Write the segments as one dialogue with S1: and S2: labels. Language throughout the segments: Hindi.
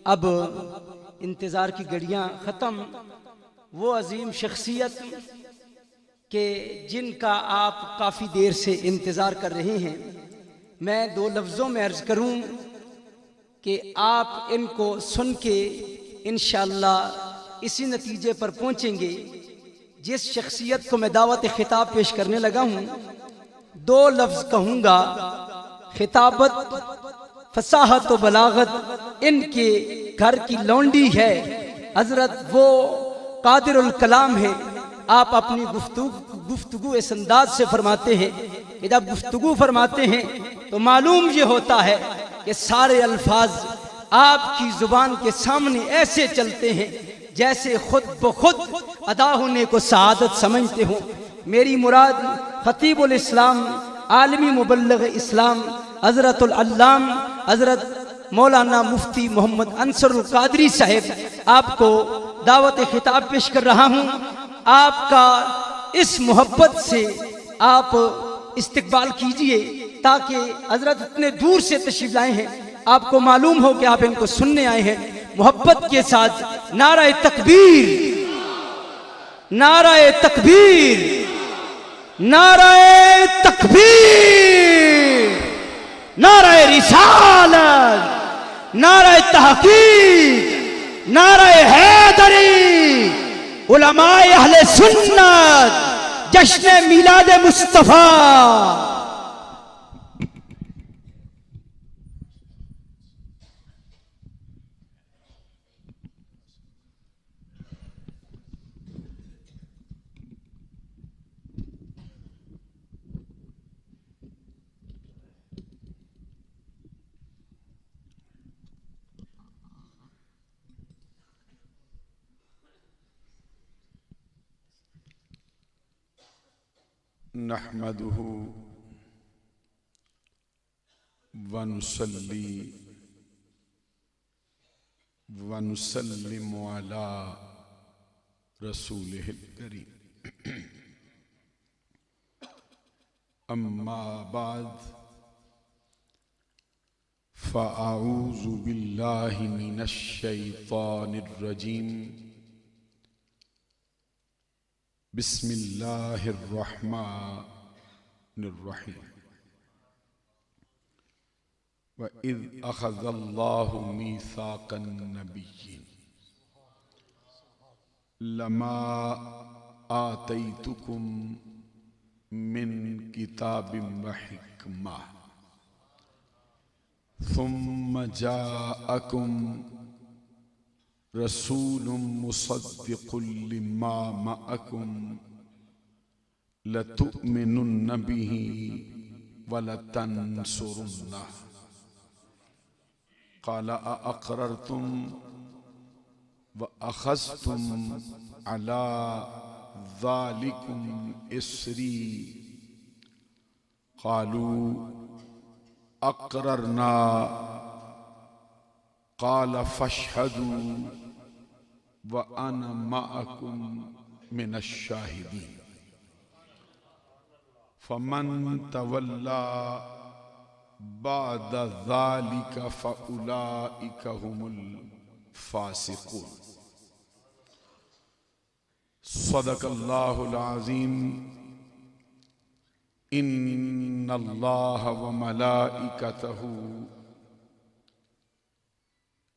S1: अब इंतज़ार की घड़ियाँ ख़त्म। वो अजीम शख्सियत के जिनका आप काफ़ी देर से इंतज़ार कर रहे हैं, मैं दो लफ्ज़ों में अर्ज़ करूं कि आप इनको सुन के इंशाअल्लाह इसी नतीजे पर पहुंचेंगे। जिस शख्सियत को मैं दावत खिताब पेश करने लगा हूं, दो लफ्ज़ कहूँगा, खिताबत फसाहत व बलागत इनके घर की लौंडी है। हजरत वो कादिरुल कलाम है। आप अपनी गुफ्तगू इस अंदाज से फरमाते हैं कि जब गुफ्तगू फरमाते हैं तो मालूम ये होता है कि सारे अल्फाज आपकी जुबान के सामने ऐसे चलते हैं जैसे खुद ब खुद अदा होने को सआदत समझते हो। मेरी मुराद खतीबुल इस्लाम, आलमी मुबल्लिग इस्लाम, हजरतुल अल्लाम हजरत मौलाना मुफ्ती मोहम्मद अंसरुल कादरी साहब आपको दावत खिताब पेश कर रहा हूँ। आपका इस मोहब्बत से आप इस्तकबाल कीजिए ताकि हजरत इतने दूर से तशरीफ लाए हैं, आपको मालूम हो कि आप इनको सुनने आए हैं। मोहब्बत के साथ नाराए तकबीर, नाराए तकबीर, नाराए तकबीर, नाराए रिसालत, नाराए तहकीक, नाराए हैदरी, उलमाए अहले सुन्नत, जश्न मिलाद मुस्तफा।
S2: नहमदुहु व नुसल्ली व नुसल्लिमु अला रसूलिहिल करीम। अम्मा बाद फ़अऊज़ु बिल्लाहि मिनश शैतानिर रजीम। बिस्मिल्लाहिर रहमानिर रहीम। व इज़ अख़ज़ल्लाहु मीसाक़न नबिय्यीन लमा आतैतुकुम मिन किताबिम व हिक्मा सुम्मा जाअकुम रसूलुम मुसद्दिक़ुल लिमा मअकुम लतुअ्मिनुन्न बिही व लतंसुरुन्नह क़ाल अअक़ररतुम व अख़ज़्तुम अला ज़ालिकुम इस्री क़ालू अक़ररना क़ाल फ़अशहदू व अना मअकुम मिनश शाहिदीन। फ़मन तवल्ला बअद ज़ालिका फ़उलाइका हुमुल फ़ासिक़ून। सदक़ल्लाहुल अज़ीम। इन्नल्लाह व मलाइकतहु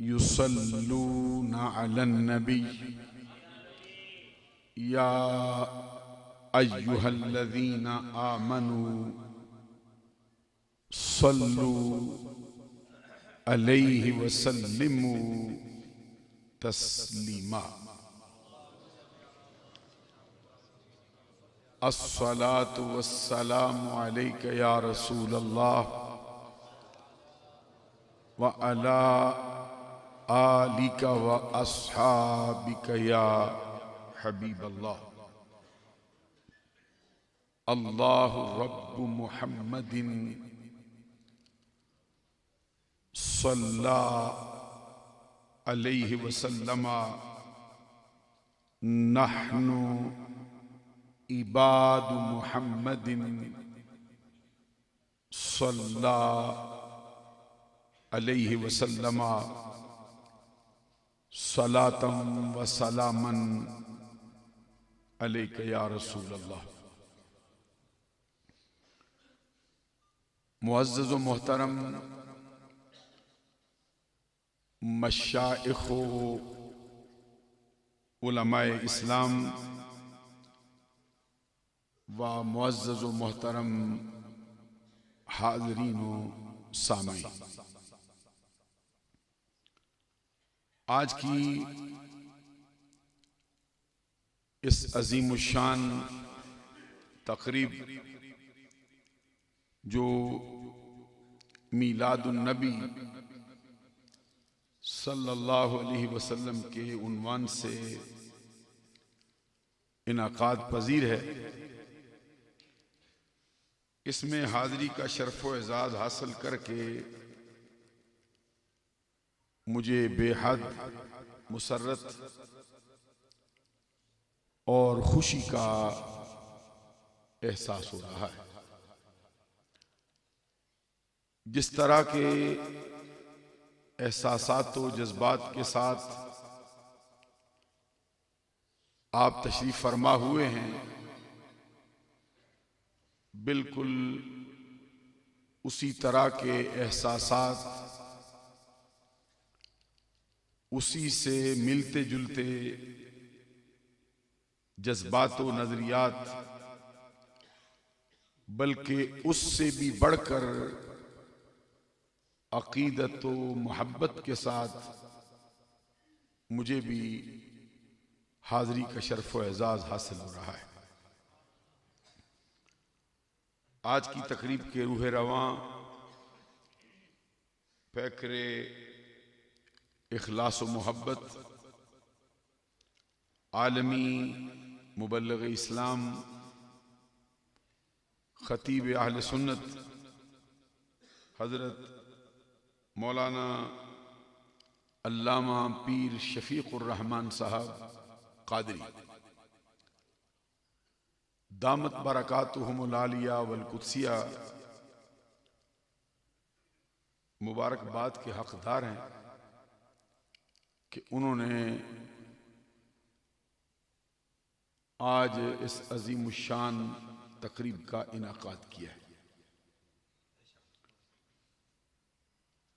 S2: युसल्लूना अलन नबी या अय्युहल्लज़ीना आमनू सल्लू अलैहि व सल्लिमू तस्लीमा। अस्सलातु वस्सलामु अलैका या रसूलल्लाह व अला आलिका व अस्हाबिका या हबीबल्लाह। अल्लाहु रब्बु मुहम्मदिन सल्ला अलैहि वसल्लमा नहनु इबादु मुहम्मदिन सल्ला अलैहि वसल्लमा सलातम व सलामन अलैका या रसूल अल्लाह। मुअज़्ज़ज़ व मोहतरम मशाइख़ उलमाए इस्लाम व मुअज़्ज़ज़ व मोहतरम हाज़रीन व सामीन, आज की इस अज़ीमुश्शान तक़रीब जो मीलादुन नबी सल्लल्लाहु अलैहि वसल्लम के उन्वान से इनाक़ाद पजीर है, इसमें हाज़री का शर्फ़ व एज़ाज़ हासिल करके मुझे बेहद मुसर्रत और खुशी का एहसास हो रहा है। जिस तरह के एहसासात व जज्बात के साथ आप तशरीफ़ फरमा हुए हैं, बिल्कुल उसी तरह के एहसासात, उसी से मिलते जुलते जज्बात व नज़रियात, बल्कि उससे भी बढ़कर अक़ीदत व मोहब्बत के साथ मुझे भी हाज़री का शर्फ़ व एज़ाज़ हासिल हो रहा है। आज की तकरीब के रूह रवां फ़िक्र इखलास व मोहब्बत आलमी मुबल्लिग़ इस्लाम ख़तीब अहले सुन्नत हज़रत मौलाना अल्लामा पीर शफ़ीक़ुर रहमान साहब क़ादरी दामत बरकातुहुमुल आलिया वल कुद्सिया मुबारकबाद के हक़दार हैं कि उन्होंने आज इस अज़ीमुश्शान तक़रीब का इनाक़ाद किया है।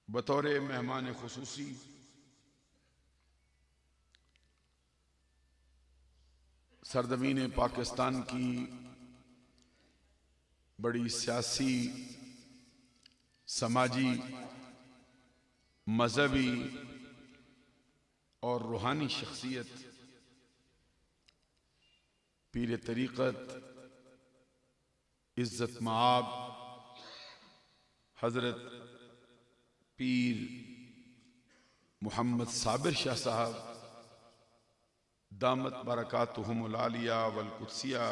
S2: बतौर मेहमान ख़ुसूसी सरज़मीन पाकिस्तान की बड़ी सियासी, समाजी, मज़हबी और रूहानी शख्सियत पीर तरीक़त इज़्ज़त मआब हज़रत पीर मोहम्मद साबिर शाह साहब दामत बरकातुहुमुल आलिया वल कुद्सिया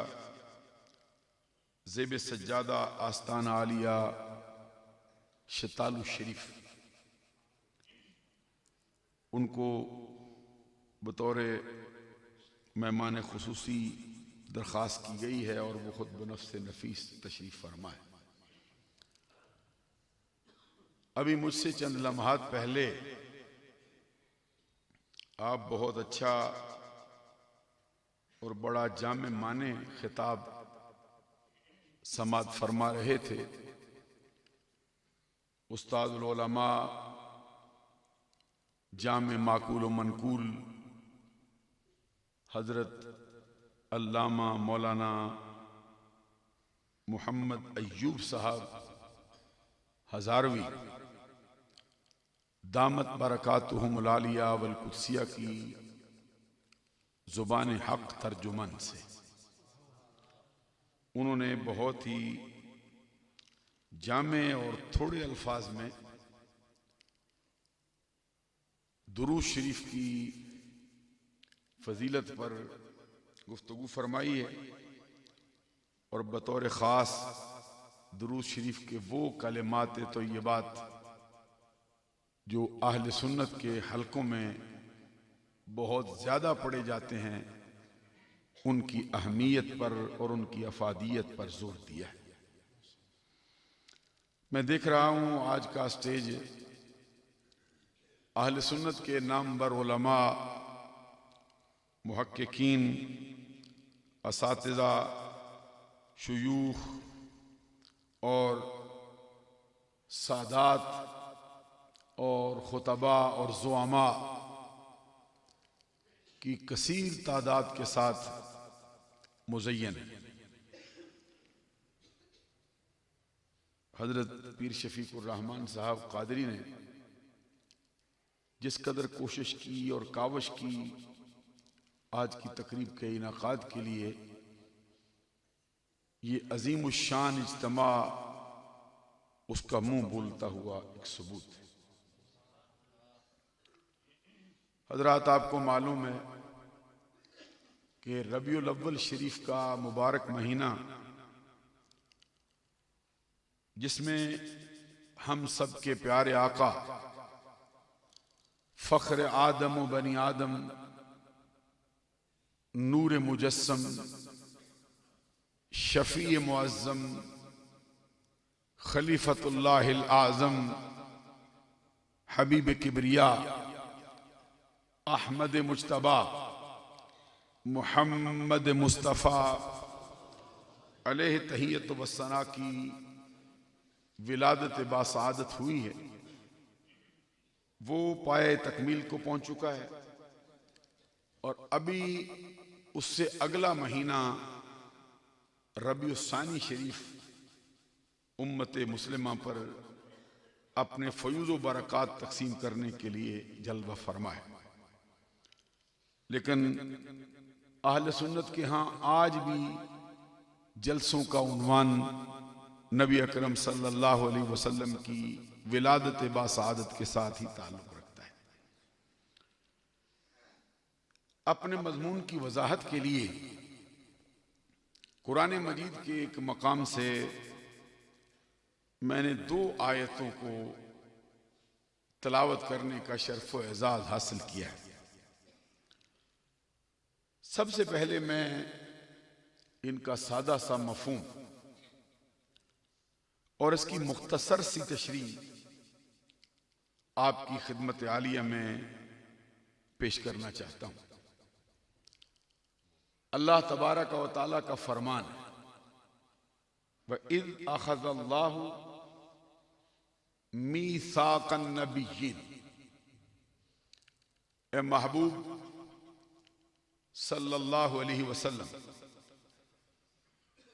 S2: ज़ेब सज्जादा आस्ताना आलिया शतालू शरीफ, उनको बतौर मेहमान ख़ुसूसी दरख्वास्त की गई है और वो ख़ुद बनफ्स नफीस तशरीफ़ फरमा है। अभी मुझसे चंद लम्हात पहले आप बहुत अच्छा और बड़ा जामे माने खिताब समात फरमा रहे थे। उस्तादुल उलमा जामे माकूल व मनकूल हज़रत अल्लामा मौलाना मोहम्मद अय्यूब साहब हज़ारवी दामत बरकातुहुमुल आलिया वल कुद्सिया की ज़ुबान हक़ तर्जुमान से उन्होंने बहुत ही जामे और थोड़े अल्फाज में दुरूद शरीफ की फजीलत पर गुफ्तगू फरमाई है और बतौर ख़ास दुरूद शरीफ के वो कलिमात तय्यबात जो अहले सुन्नत के हलकों में बहुत ज़्यादा पढ़े जाते हैं, उनकी अहमियत पर और उनकी अफादियत पर जोर दिया है। मैं देख रहा हूँ आज का स्टेज अहले सुन्नत के नामवर उलमा मुहक्किकीन, असातिज़ा, शुयूख और सादात और खुतबा और ज़ुआमा की कसीर तादाद के साथ मुज़य्यन है। हज़रत पीर शफीकुर रहमान साहब कादरी ने जिस कदर कोशिश की और कावश की आज की तकरीब के इनाकाद के लिए, ये अजीम शान इज्तिमा उसका मुंह बोलता हुआ एक सबूत है। हजरात, आपको मालूम है कि रबीउल अव्वल शरीफ का मुबारक महीना, जिसमें हम सब के प्यारे आका फ़ख्र आदम व बनी आदम, नूर मुजस्सम, शफ़ी मुअज़्ज़म, खलीफतुल्लाहिल आज़म, हबीब किबरिया, अहमद मुज्तबा, मुहम्मद मुस्तफ़ा अलैहि तहियत व सना की विलादत बासआदत हुई है, वो पाए तकमील को पहुंच चुका है। और अभी उससे अगला महीना रबीउस्सानी शरीफ उम्मत मुस्लिमा पर अपने फयूज़ व बरक़ात तक़सीम करने के लिए जल्वा फरमा है। लेकिन अहले सुन्नत के यहाँ आज भी जलसों का उन्वान नबी अकरम सल्लल्लाहु अलैहि वसल्लम की विलादत बासआदत के साथ ही ताल्लुक़ रखता है। अपने मज़मून की वजाहत के लिए कुरान मजीद के एक मकाम से मैंने 2 आयतों को तलावत करने का शर्फ व एजाज़ हासिल किया है। सबसे पहले मैं इनका सादा सा मफ़हूम और इसकी मुख्तसर सी तशरीह आपकी खिदमत आलिया में पेश करना चाहता हूं। अल्लाह तबारक व तआला का फरमान है, वइज़ अख़ज़ल्लाहु मीसाक़न नबिय्यीन, ए महबूब सल्लल्लाहु अलैहि वसल्लम,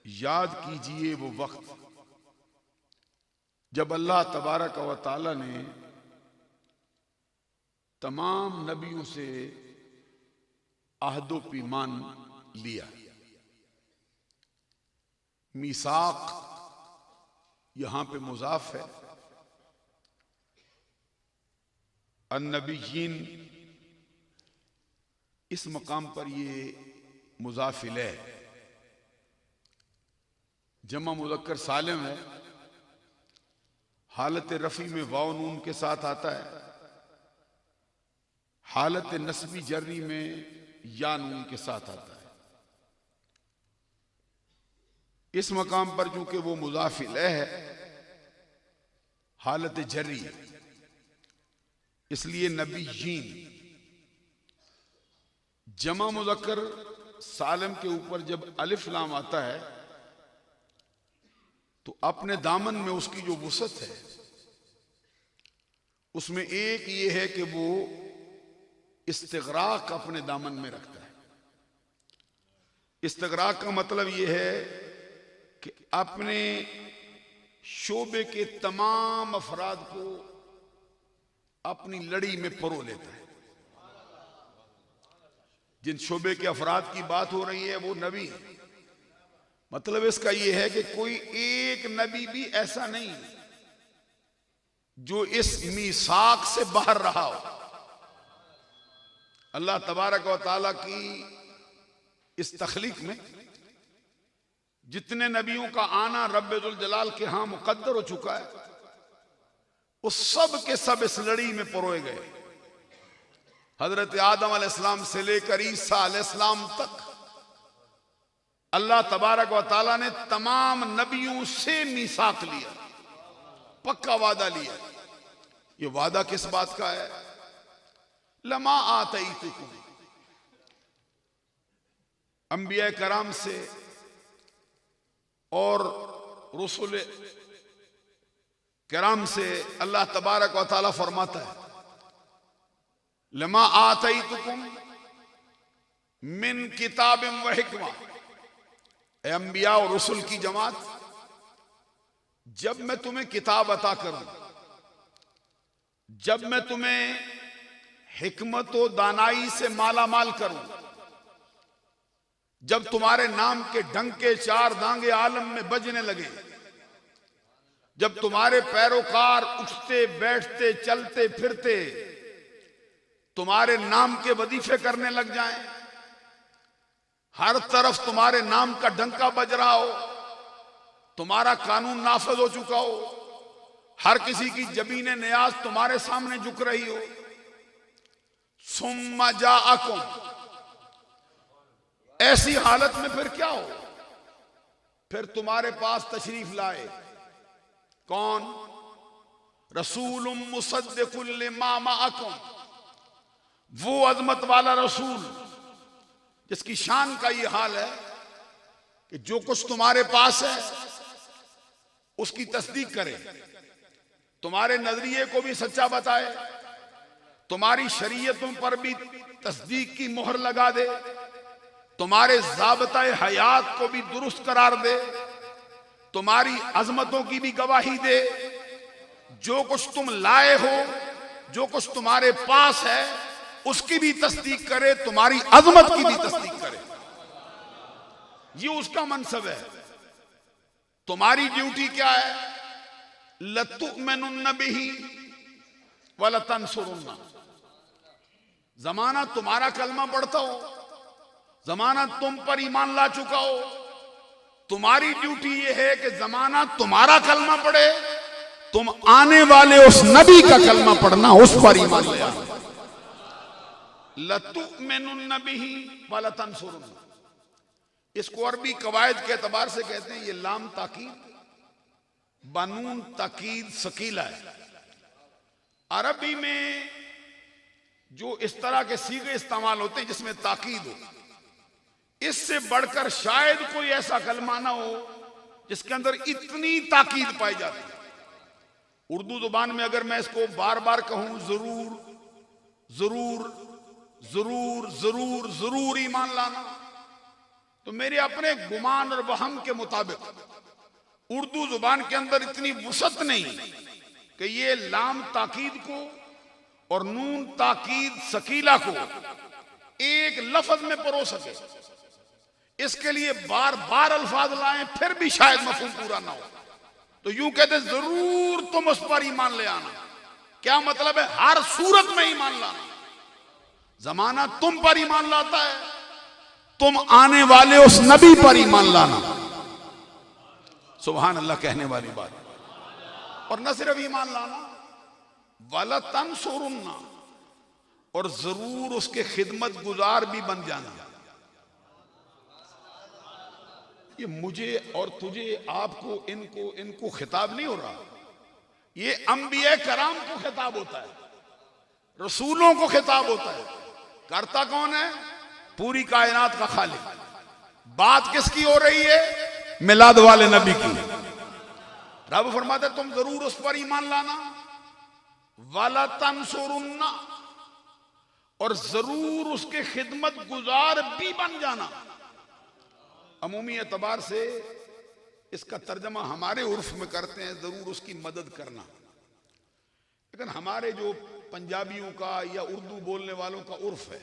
S2: याद कीजिए वो वक्त जब अल्लाह तबारक व तआला ने तमाम नबियों से अहदो पीमान लिया। मीसाक यहां पे मुजाफ है, अन्नबिय्यीन इस मकाम पर ये मुजाफ इलैह है। जमा मुज़क्कर सालिम है, हालत रफ़ी में वाव नून के साथ आता है, हालत नस्बी जर्री में या नून के साथ आता है। इस मकाम पर चूंकि वो मुज़ाफ इलैह है, हालत जर्री है, इसलिए नबिय्यीन जमा मुज़क्कर सालिम के ऊपर जब अलिफ लाम आता है तो अपने दामन में उसकी जो वुसअत है उसमें एक ये है कि वो इस्तिग़राक़ अपने दामन में रखता है। इस्तिग़राक़ का मतलब ये है कि अपने शोबे के तमाम अफराद को अपनी लड़ी में परो लेता है। जिन शोबे के अफराद की बात हो रही है वो नबी है। मतलब इसका यह है कि कोई एक नबी भी ऐसा नहीं जो इस मीसाक से बाहर रहा हो। अल्लाह तबारक व तआला की इस तख्लीक में जितने नबियों का आना रब्बुल जलाल के यहां मुकद्दर हो चुका है, उस सब के सब इस लड़ी में परोए गए। हजरत आदम अलैहिस्सलाम से लेकर ईसा अलैहिस्सलाम तक अल्लाह तबारक व तआला ने तमाम नबियों से मीसाक लिया, पक्का वादा लिया। ये वादा किस बात का है? लमा आतईतुकुम, अंबिया कराम से और रसूल कराम से अल्लाह तबारक व तआला फरमाता है, लमा आतईतुकुम मिन किताबिम व हिकमा। ए अंबिया और रसूल की जमात, जब मैं तुम्हें किताब अता करूं, जब मैं तुम्हें हिकमत व दानाई से माला माल करूं, जब तुम्हारे नाम के डंके चार दांगे आलम में बजने लगे, जब तुम्हारे पैरोकार उठते बैठते चलते फिरते तुम्हारे नाम के वजीफे करने लग जाएं, हर तरफ तुम्हारे नाम का डंका बज रहा हो, तुम्हारा कानून नाफज हो चुका हो, हर किसी की जबीने नियाज तुम्हारे सामने झुक रही हो, सुम्मा जाअकुम, ऐसी हालत में फिर क्या हो, फिर तुम्हारे पास तशरीफ लाए कौन? रसूलुम मुसद्दिकुल लिमा माअकुम, वो अजमत वाला रसूल जिसकी शान का ये हाल है कि जो कुछ तुम्हारे पास है उसकी तस्दीक करे, तुम्हारे नजरिए को भी सच्चा बताए, तुम्हारी शरीयतों पर भी तस्दीक की मोहर लगा दे, तुम्हारे ज़ाबताए हयात को भी दुरुस्त करार दे, तुम्हारी अजमतों की भी गवाही दे, जो कुछ तुम लाए हो, जो कुछ तुम्हारे पास है उसकी भी तस्दीक करे, तुम्हारी अजमत की भी तस्दीक करे। ये उसका मनसब है। तुम्हारी ड्यूटी क्या है? लतुमिनुन्न बिही व लतंसुरुन्ना। जमाना तुम्हारा कलमा पढ़ता हो, जमाना तुम पर ईमान ला चुका हो, तुम्हारी ड्यूटी यह है कि जमाना तुम्हारा कलमा पढ़े, तुम आने वाले उस नबी का कलमा पढ़ना, उस पर ईमान ले आना। लतुमिनुन्न बिही व लतंसुरुन्ना, इसको अरबी कवायद के एतबार से कहते हैं, ये लाम ताकीद बनून ताकीद सकीला है। अरबी में जो इस तरह के सीगे इस्तेमाल होते हैं जिसमें ताकीद हो, इससे बढ़कर शायद कोई ऐसा कलमा ना हो जिसके अंदर इतनी ताकीद पाई जाती है। उर्दू जुबान में अगर मैं इसको बार बार कहूं, जरूर जरूर जरूर जरूर जरूर ईमान लाना, तो मेरे अपने गुमान और वहम के मुताबिक उर्दू जुबान के अंदर इतनी वुसअत नहीं कि ये लाम ताकीद को और नून ताकीद सकीला को एक लफ्ज में परो सके। इसके लिए बार बार अल्फाज लाएं फिर भी शायद मफहूम पूरा ना हो, तो यूं कहते जरूर तुम उस पर ईमान ले आना। क्या मतलब है? हर सूरत में ईमान लाना। जमाना तुम पर ईमान लाता है, तुम आने वाले उस नबी पर ईमान लाना। सुभान अल्लाह कहने वाली बात। और न सिर्फ ईमान लाना, वाला तंसुरुन्ना, और जरूर उसके खिदमत गुजार भी बन जाना। ये मुझे और तुझे, आपको, इनको इनको खिताब नहीं हो रहा, ये अंबिया कराम को खिताब होता है, रसूलों को खिताब होता है। करता कौन है? पूरी कायनात का खालिक। बात किसकी हो रही है? मिलाद वाले नबी की। रब फरमाते तुम जरूर उस पर ईमान लाना, वाला तंसुरुन्ना, और जरूर उसके खिदमत गुजार भी बन जाना। अमूमी एतबार से इसका तर्जमा हमारे उर्फ में करते हैं जरूर उसकी मदद करना, लेकिन हमारे जो पंजाबियों का या उर्दू बोलने वालों का उर्फ है,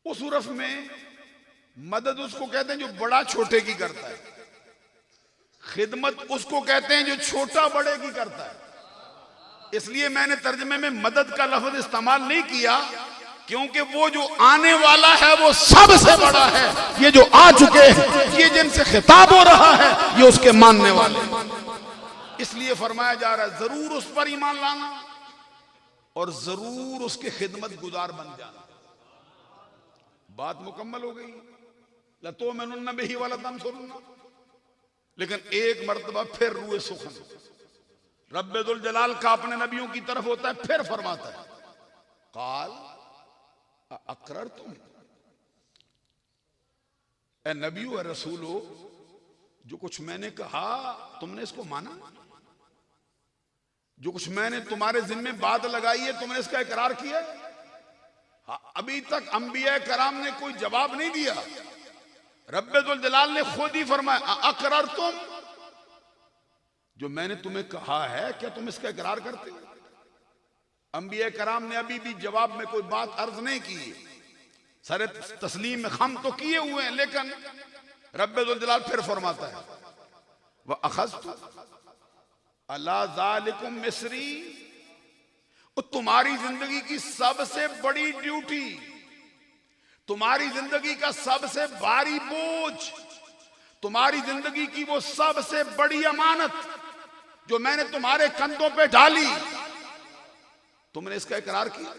S2: उस उर्फ में मदद उसको कहते हैं जो बड़ा छोटे की करता है, खिदमत उसको कहते हैं जो छोटा बड़े की करता है। इसलिए मैंने तर्जमे में मदद का लफ्ज इस्तेमाल नहीं किया, क्योंकि वो जो आने वाला है वो सबसे बड़ा है। ये जो आ चुके हैं, ये जिनसे खिताब हो रहा है, ये उसके मानने वाले। इसलिए फरमाया जा रहा है जरूर उस पर ईमान लाना और जरूर उसके खिदमत गुजार बन जाना। बात मुकम्मल हो गई। लतुमिनुन्न बिही व लतंसुरुन्ना। लेकिन एक मर्तबा फिर रूए सुखन रब्बे दुल जलाल का अपने नबियों की तरफ होता है, फिर फरमाता है काल अकरर तुम, ए नबी व रसूल हो, जो कुछ मैंने कहा तुमने इसको माना? जो कुछ मैंने तुम्हारे जिम्मे बात लगाई है तुमने इसका इकरार किया? अभी तक अंबिया कराम ने कोई जवाब नहीं दिया। रब्बुल जलाल ने खुद ही फरमाया अकरर तुम, जो मैंने तुम्हें कहा है क्या तुम इसका इकरार करते हो? अंबिया कराम ने अभी भी जवाब में कोई बात अर्ज नहीं की। सरे तस्लीम में खम तो किए हुए हैं, लेकिन रब्बुल जलाल फिर फरमाता है वह अखज़तु अला ज़ालिकुम मिस्री, तुम्हारी जिंदगी की सबसे बड़ी ड्यूटी, तुम्हारी जिंदगी का सबसे भारी बोझ, तुम्हारी जिंदगी की वो सबसे बड़ी अमानत जो मैंने तुम्हारे कंधों पे डाली, तुमने इसका इकरार किया।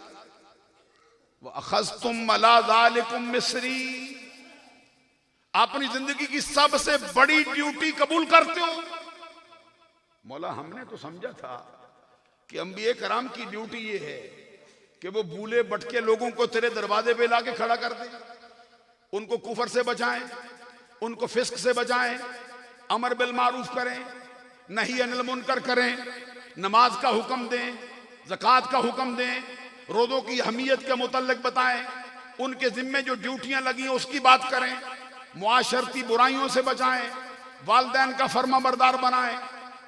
S2: वह अखज़तुम अला ज़ालिकुम मिस्री, अपनी जिंदगी की सबसे बड़ी ड्यूटी कबूल करते हो। मौला हमने तो समझा था कि अंबिया कराम की ड्यूटी ये है कि वो भूले भटके लोगों को तेरे दरवाजे पे लाके खड़ा कर दे, उनको कुफर से बचाएं, उनको फिस्क से बचाएं, अमर बिल मारूफ करें, नहीं अनिल मुनकर करें, नमाज का हुक्म दें, ज़कात का हुक्म दें, रोज़ों की अहमियत के मुतल्लिक बताएं, उनके जिम्मे जो ड्यूटियां लगी हैं उसकी बात करें, मुआशरती बुराइयों से बचाएं, वालिदैन का फर्माबरदार बनाएं,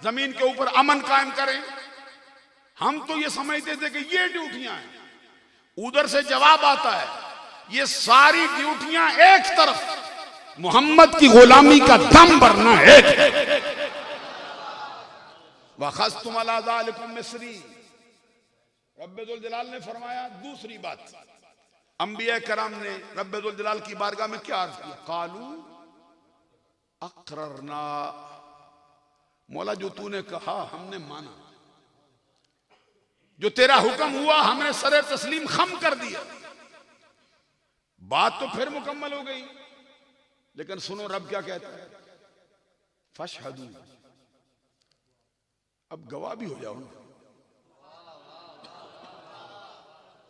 S2: जमीन के ऊपर अमन कायम करें। हम तो ये समझते थे कि ये ड्यूटियां हैं, उधर से जवाब आता है ये सारी ड्यूटियां एक तरफ, मोहम्मद की गुलामी का दम भरना एक। वखज़तुम अला ज़ालिकुम मिस्री, रब्बुल जलाल ने फरमाया दूसरी बात। अंबिया कराम ने रब्बुल जलाल की बारगाह में क्या अर्ज किया? कालू अक़ररना, मौला जो तूने कहा हमने माना, जो तेरा हुक्म हुआ हमने सरे तस्लीम खम कर दिया। बात तो फिर मुकम्मल हो गई, लेकिन सुनो रब क्या कहता है, फशहदू, अब गवाह भी हो जाओ ना।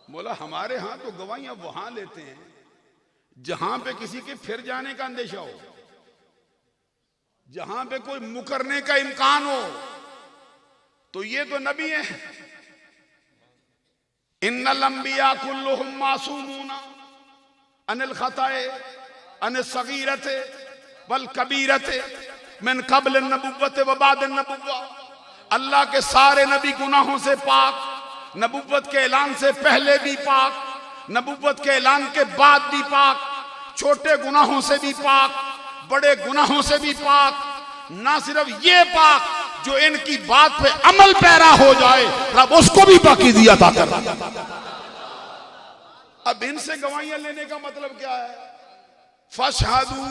S2: मौला हमारे यहां तो गवाहियां वहां लेते हैं जहां पे किसी के फिर जाने का अंदेशा हो, जहां पे कोई मुकरने का इम्कान हो। तो ये तो नबी है, इन्नल अंबिया कुल्लुहुम मासूमूना अनिल खताए अनिल सगीरते वल कबीरते मिन क़ब्ल नबुव्वत व बाद नबुव्वा। अल्लाह के सारे नबी गुनाहों से पाक, नबुव्वत के ऐलान से पहले भी पाक, नबुव्वत के ऐलान के बाद भी पाक, छोटे गुनाहों से भी पाक, बड़े गुनाहों से भी पाक। ना सिर्फ ये पाक, जो इनकी बात पे अमल पैरा हो जाए रब उसको भी पाकीज़ी अता कर। अब इनसे गवाहियां लेने का मतलब क्या है? फशहदू,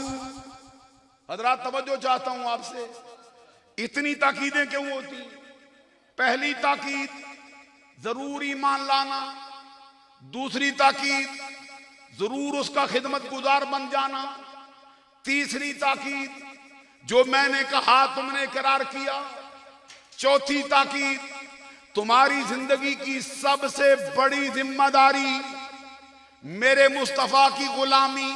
S2: हजरात तवज्जो चाहता हूं आपसे, इतनी ताकीदें क्यों होती? पहली ताकीद जरूर ईमान लाना, दूसरी ताकीद जरूर उसका खिदमत गुजार बन जाना, तीसरी ताकीद जो मैंने कहा तुमने इकरार किया, चौथी ताकीद तुम्हारी जिंदगी की सबसे बड़ी जिम्मेदारी मेरे मुस्तफा की गुलामी।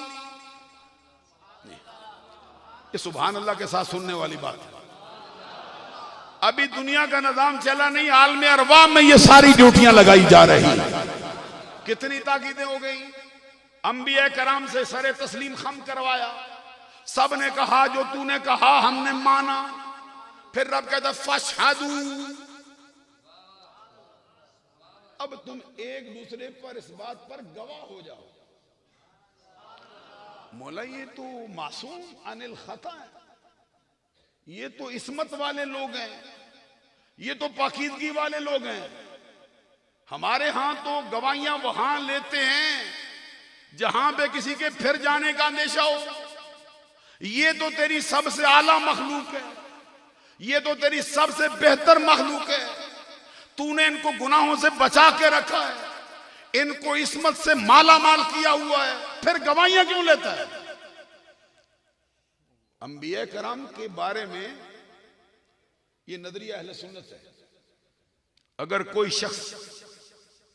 S2: ये सुभान अल्लाह के साथ सुनने वाली बात है। अभी दुनिया का निजाम चला नहीं, आलम अरवाह में ये सारी ड्यूटियां लगाई जा रही। कितनी ताकीदें हो गई? अंबिया कराम से सरे तस्लीम खम करवाया, सब ने कहा जो तूने कहा हमने माना। फिर रब कहता फशहदू, अब तुम एक दूसरे पर इस बात पर गवाह हो जाओ। मौला ये तो मासूम अनिल खता है, ये तो इस्मत वाले लोग हैं, ये तो पाकीदगी वाले लोग हैं। हमारे यहां तो गवाहियां वहां लेते हैं जहां पे किसी के फिर जाने का अंदेशा हो। ये तो तेरी सबसे आला मखलूक है, ये तो तेरी सबसे बेहतर मखलूक है, तूने इनको गुनाहों से बचा के रखा है, इनको इस्मत से माला माल किया हुआ है, फिर गवाहियां क्यों लेता है? अंबिया कराम के बारे में ये नजरिया अहले सुन्नत है। अगर कोई शख्स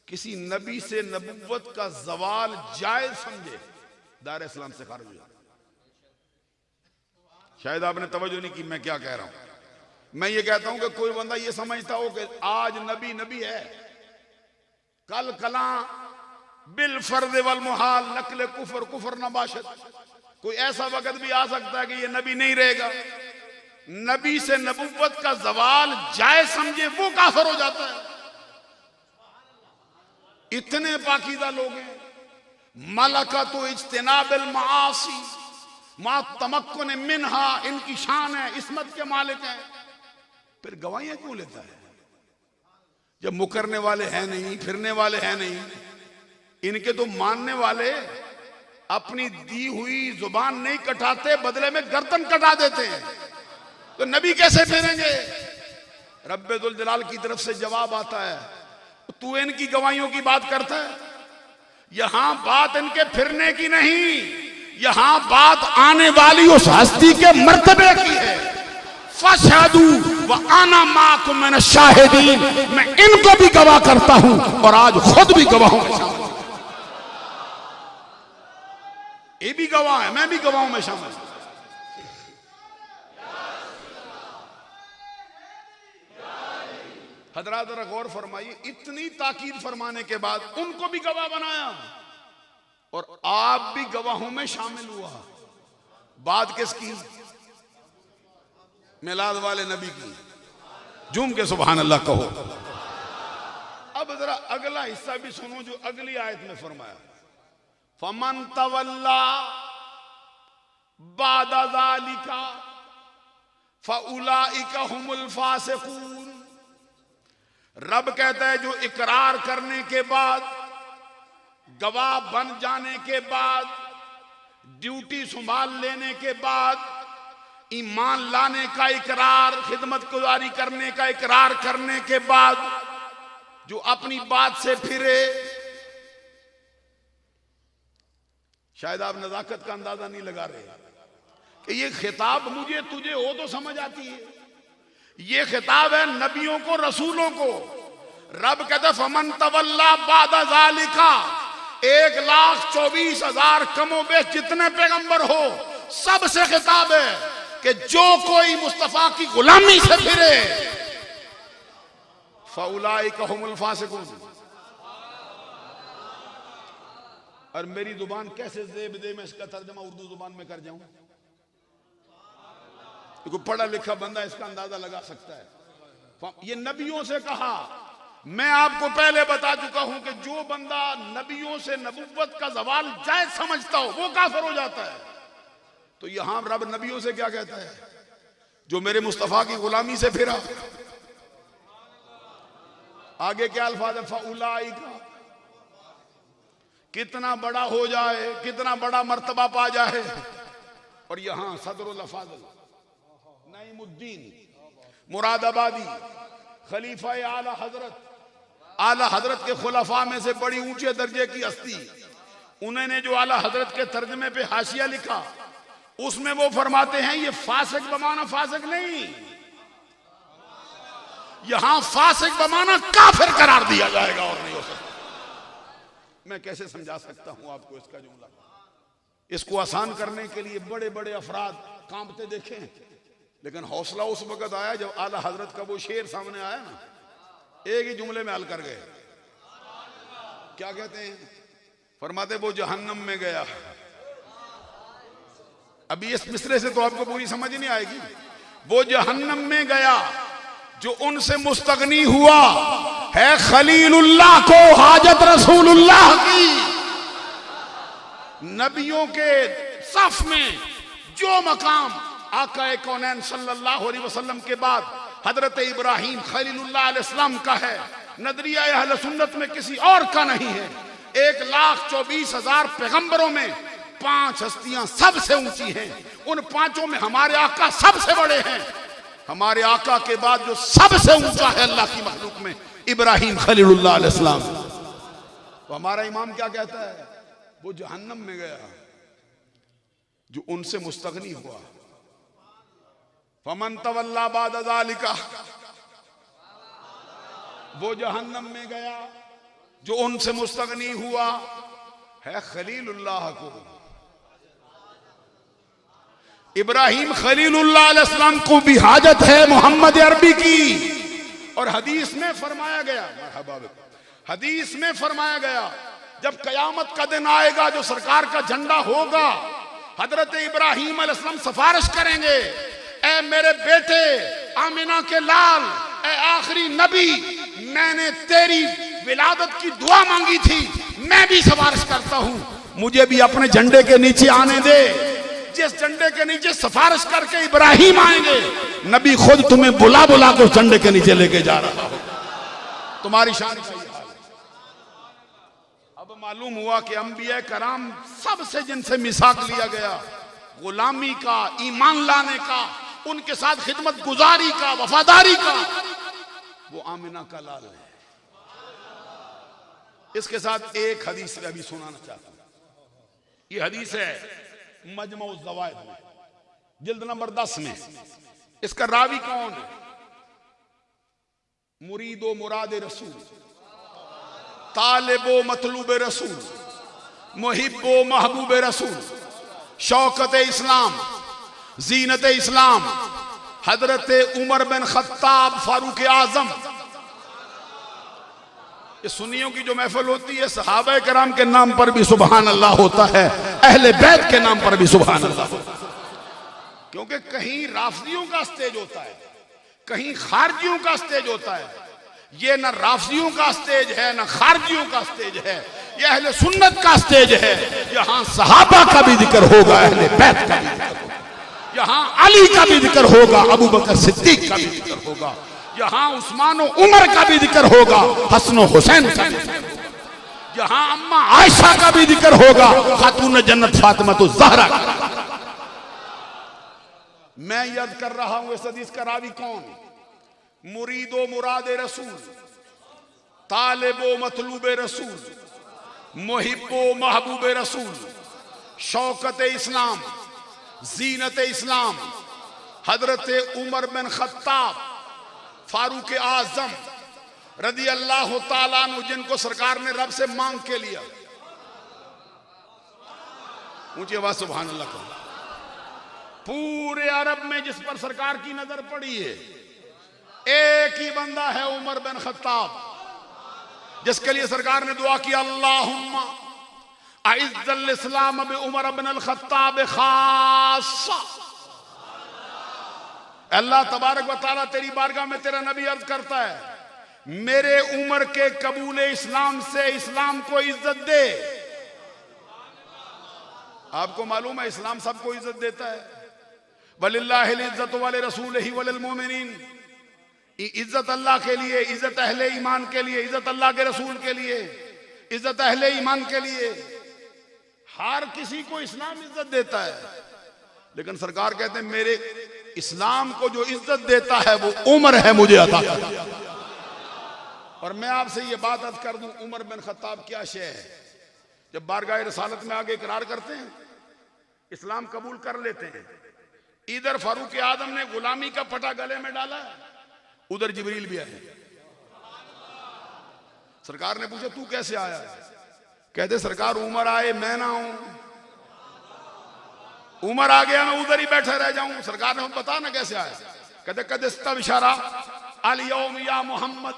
S2: किसी नबी से नबुव्वत का जवाल जायज समझे, दार इस्लाम से खारिज हो जाए। शायद आपने तवज्जो नहीं की मैं क्या कह रहा हूं। मैं ये कहता हूं कि कोई बंदा ये समझता हो कि आज नबी नबी है, कल कला बिल फर्द वल मुहाल नकल कुफर कुफर नबाशत, कोई ऐसा वक्त भी आ सकता है कि ये नबी नहीं रहेगा। नबी से नबुव्वत का जवाल जायज समझे वो काफिर हो जाता है। इतने पाकीज़ा लोग हैं, मलकतु इज्तिनाबिल मासी मा तमक्कुन मिनहा, इनकी शान है, इस्मत के मालिक हैं, फिर गवाहियां क्यों लेता है जब मुकरने वाले हैं नहीं, फिरने वाले हैं नहीं। इनके तो मानने वाले अपनी दी हुई जुबान नहीं कटाते, बदले में गर्दन कटा देते हैं, तो नबी कैसे फिरेंगे? रब्बुल जलाल की तरफ से जवाब आता है, तू इनकी गवाहियों की बात करता है। यहां बात इनके फिरने की नहीं, यहां बात आने वाली उस हस्ती के मर्तबे की है। फशहदू व आना माकुम मिन शाहिदीन, मैं इनको भी गवाह करता हूं और आज खुद भी गवाहों में शामिल हूं। ये भी गवाह है, मैं भी गवाहों में शामिल हूं। हजरात जरा गौर फरमाइए, इतनी ताकीद फरमाने के बाद उनको भी गवाह बनाया और आप भी गवाहों में शामिल हुआ। बात किसकी? मिलाद वाले नबी की। झूम के सुभान अल्लाह कहो। अब जरा अगला हिस्सा भी सुनो जो अगली आयत में फरमाया, फमन तवल्ला बादा ज़ालिका फउलाइका हुमुल फासिकून। रब कहता है जो इकरार करने के बाद, गवाह बन जाने के बाद, ड्यूटी संभाल लेने के बाद, ईमान लाने का इकरार, खिदमत गुजारी करने का इकरार करने के बाद जो अपनी बात से फिरे, शायद आप नजाकत का अंदाजा नहीं लगा रहे कि ये खिताब मुझे तुझे हो तो समझ आती है, ये खिताब है नबियों को, रसूलों को। रब कहता फमन तवल्ला बादा ज़ालिका, 1,24,000 कमोबेश जितने पैगंबर हो सबसे खिताब है कि जो कोई मुस्तफा की गुलामी से फिरे फउलाइका हुमुल फासिकून। और मेरी जुबान कैसे जेब दे मैं इसका तर्जमा उर्दू जुबान में कर जाऊं? कोई पढ़ा लिखा बंदा इसका अंदाजा लगा सकता है। ये नबियों से कहा, मैं आपको पहले बता चुका हूं कि जो बंदा नबियों से नबुव्वत का जवाल जायज समझता हो वो काफिर हो जाता है। तो यहां रब नबियों से क्या कहता है? जो मेरे मुस्तफा की गुलामी से फिरा। आगे क्या अल्फाज है? फउलाइका, कितना बड़ा हो जाए, कितना बड़ा मर्तबा पा जाए। और यहां सदरुल अफाज़ल नईमुद्दीन मुरादाबादी खलीफा आला हजरत के खुलफा में से बड़ी ऊंचे दर्जे की हस्ती, उन्होंने जो आला हजरत के तर्जमे पे हाशिया लिखा उसमें वो फरमाते हैं ये फासिक बमाना फासिक नहीं, यहां फासिक बमाना काफिर करार दिया जाएगा और नहीं हो सकता। मैं कैसे समझा सकता हूं आपको इसका जुमला? इसको आसान करने के लिए बड़े बड़े अफराद कांपते देखे, लेकिन हौसला उस वक्त आया जब आला हजरत का वो शेर सामने आया ना, एक ही जुमले में हल कर गए। क्या कहते हैं? फरमाते वो जहन्नम में गया। अभी इस मिसरे से तो आपको पूरी समझ नहीं आएगी। वो जहन्नम में गया जो उनसे मुस्तगनी हुआ है खलीलुल्लाह को हाजत रसूलुल्लाह की। नबियों के सफ में जो मकाम आका कौनैन सल्लल्लाहु अलैहि वसल्लम के बाद हजरत इब्राहीम खलीलुल्लाह अलैहिस्सलाम का है, नजरिया अहले सुन्नत में किसी और का नहीं है। 1,24,000 पैगंबरों में 5 हस्तियां सबसे ऊंची हैं, उन 5 में हमारे आका सबसे बड़े हैं। हमारे आका के बाद जो सबसे ऊंचा है अल्लाह की मखलूक में, इब्राहीम खलीलुल्लाह अलैहिस्सलाम। तो हमारा इमाम क्या कहता है? वो जहन्नम में गया जो उनसे मुस्तगनी हुआ। फमन तवल्ला बाद ज़ालिका, वो जहन्नम में गया जो उनसे मुस्तगनी हुआ है खलीलुल्लाह को। इब्राहिम खलीलुल्लाह अलैहिस्सलाम को भी हाजत है मोहम्मद अरबी की। और हदीस में फरमाया गया, हदीस में फरमाया गया जब कयामत का दिन आएगा जो सरकार का झंडा होगा, हजरत इब्राहिम अलैहिस्सलाम सिफारिश करेंगे, ए मेरे बेटे आमिना के लाल, ए आखिरी नबी, मैंने तेरी विलादत की दुआ मांगी थी, मैं भी सिफारिश करता हूं, मुझे भी अपने झंडे के नीचे आने दे। जिस झंडे के नीचे सिफारिश करके इब्राहिम आएंगे, नबी खुद तुम्हें बुला बुला के उस झंडे के नीचे लेके जा रहा हो। तुम्हारी शान का ये हाल है। अब मालूम हुआ कि अंबिया कराम सबसे जिनसे मिसाक लिया गया, गुलामी का, ईमान लाने का, उनके साथ खिदमत गुजारी का, वफादारी का, वो आमिना का लाल है। इसके साथ एक हदीस मैं अभी सुनाना चाहता हूं। ये हदीस है मजमउ ज़वाइद में, जिल्द नंबर 10 में। इसका रावी कौन है? मुरीदो मुराद रसूल, तालिबो मतलूब रसूल, मुहिब्बो महबूब रसूल, शौकत इस्लाम, जीनत इस्लाम, हजरत उमर बिन खत्ताब फारूक आजम। सुन्नियों की जो महफिल होती है, सहाबा कराम के नाम पर भी सुभान अल्लाह होता है, अहले बैत के नाम पर भी सुभान अल्लाह होता है। क्योंकि कहीं राफजियों का स्टेज होता है, कहीं खारजियों का स्टेज होता है। ये न राफजियों का स्टेज है, न खारजियों का स्टेज है, ये अहले सुन्नत का स्टेज है। यहाँ सहाबा का भी जिक्र होगा, अहले बैत का भी जिक्र होगा, यहाँ अली का भी जिक्र होगा, अबू बकर सिद्दीक का भी जिक्र होगा, यहाँ उस्मान और उमर का भी जिक्र होगा, हसन और हुसैन का भी जिक्र होगा, यहाँ अम्मा आयशा का भी जिक्र होगा, खातून जन्नत फातिमा तो ज़हरा का। मैं याद कर रहा हूं इस हदीस का रावी कौन? मुरीदो मुराद रसूल, तालिबो मतलूब रसूल, मुहिब्बो महबूब रसूल, शौकत इस्लाम, जीनत इस्लाम, हजरत उमर बिन खत्ताब फारूक आजम रदी अल्लाह ताला अन्हु, जिनको सरकार ने रब से मांग के लिया। ऊंची आवाज सुभान अल्लाह करो। पूरे अरब में जिस पर सरकार की नजर पड़ी है, एक ही बंदा है उमर बिन खत्ताब, जिसके लिए सरकार ने दुआ की, अल्लाहुम्मा अइज़्ज़ल इस्लाम बि उमर बिन अल खत्ताब खासा। अल्लाह तबारक व तआला तेरी बारगाह में तेरा नबी अर्ज करता है, मेरे उमर के कबूल इस्लाम से इस्लाम को इज्जत दे। आपको मालूम है इस्लाम सबको इज्जत देता है। वलिल्लाहिल इज्जतु व लिरसूलिही व लिल मोमिनीन। इज्जत अल्लाह के लिए, इज्जत अहले ईमान के लिए, इज्जत अल्लाह के रसूल के लिए, इज्जत अहले ईमान के लिए। हर किसी को इस्लाम इज्जत देता है, लेकिन सरकार कहते हैं मेरे इस्लाम को जो इज्जत देता है वो उमर है, मुझे अता कर। और मैं आपसे ये बात अर्ज कर दूं, उमर बिन खत्ताब क्या शय है? जब बारगाह रसालत में आगे इकरार करते हैं, इस्लाम कबूल कर लेते हैं, इधर फारूक आदम ने गुलामी का पटा गले में डाला, उधर जिब्रील भी आए। सरकार ने पूछा तू कैसे आया? कहते सरकार उमर आए मैं ना हूं, उमर आ गया मैं उधर ही बैठा रह जाऊं। सरकार ने बता ना कैसे आया? कहते कद इशारा अल यौम या मोहम्मद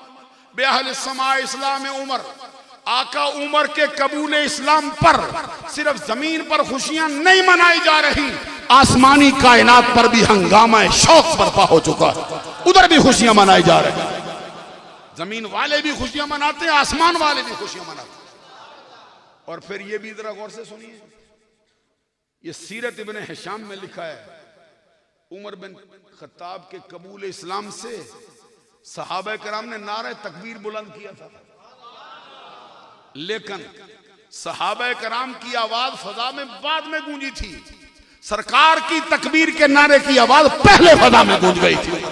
S2: बेअहल समा इस्लाम उमर। आका उमर के कबूल इस्लाम पर सिर्फ जमीन पर खुशियां नहीं मनाई जा रही, आसमानी कायनात पर भी हंगामा शौक बर्पा हो चुका है, उधर भी खुशियां मनाई जा रही हैं। जमीन वाले भी खुशियां मनाते हैं, आसमान वाले भी खुशियां मनाते हैं। और फिर ये भी जरा गौर से सुनिए, ये सीरत इब्ने हिशाम में लिखा है, उमर बिन खत्ताब के कबूल इस्लाम से सहाबा कराम ने नारे तकबीर बुलंद किया था, लेकिन सहाबा कराम की आवाज फजा में बाद में गूंजी थी, सरकार की तकबीर के नारे की आवाज पहले फजा में गूंज गई थी।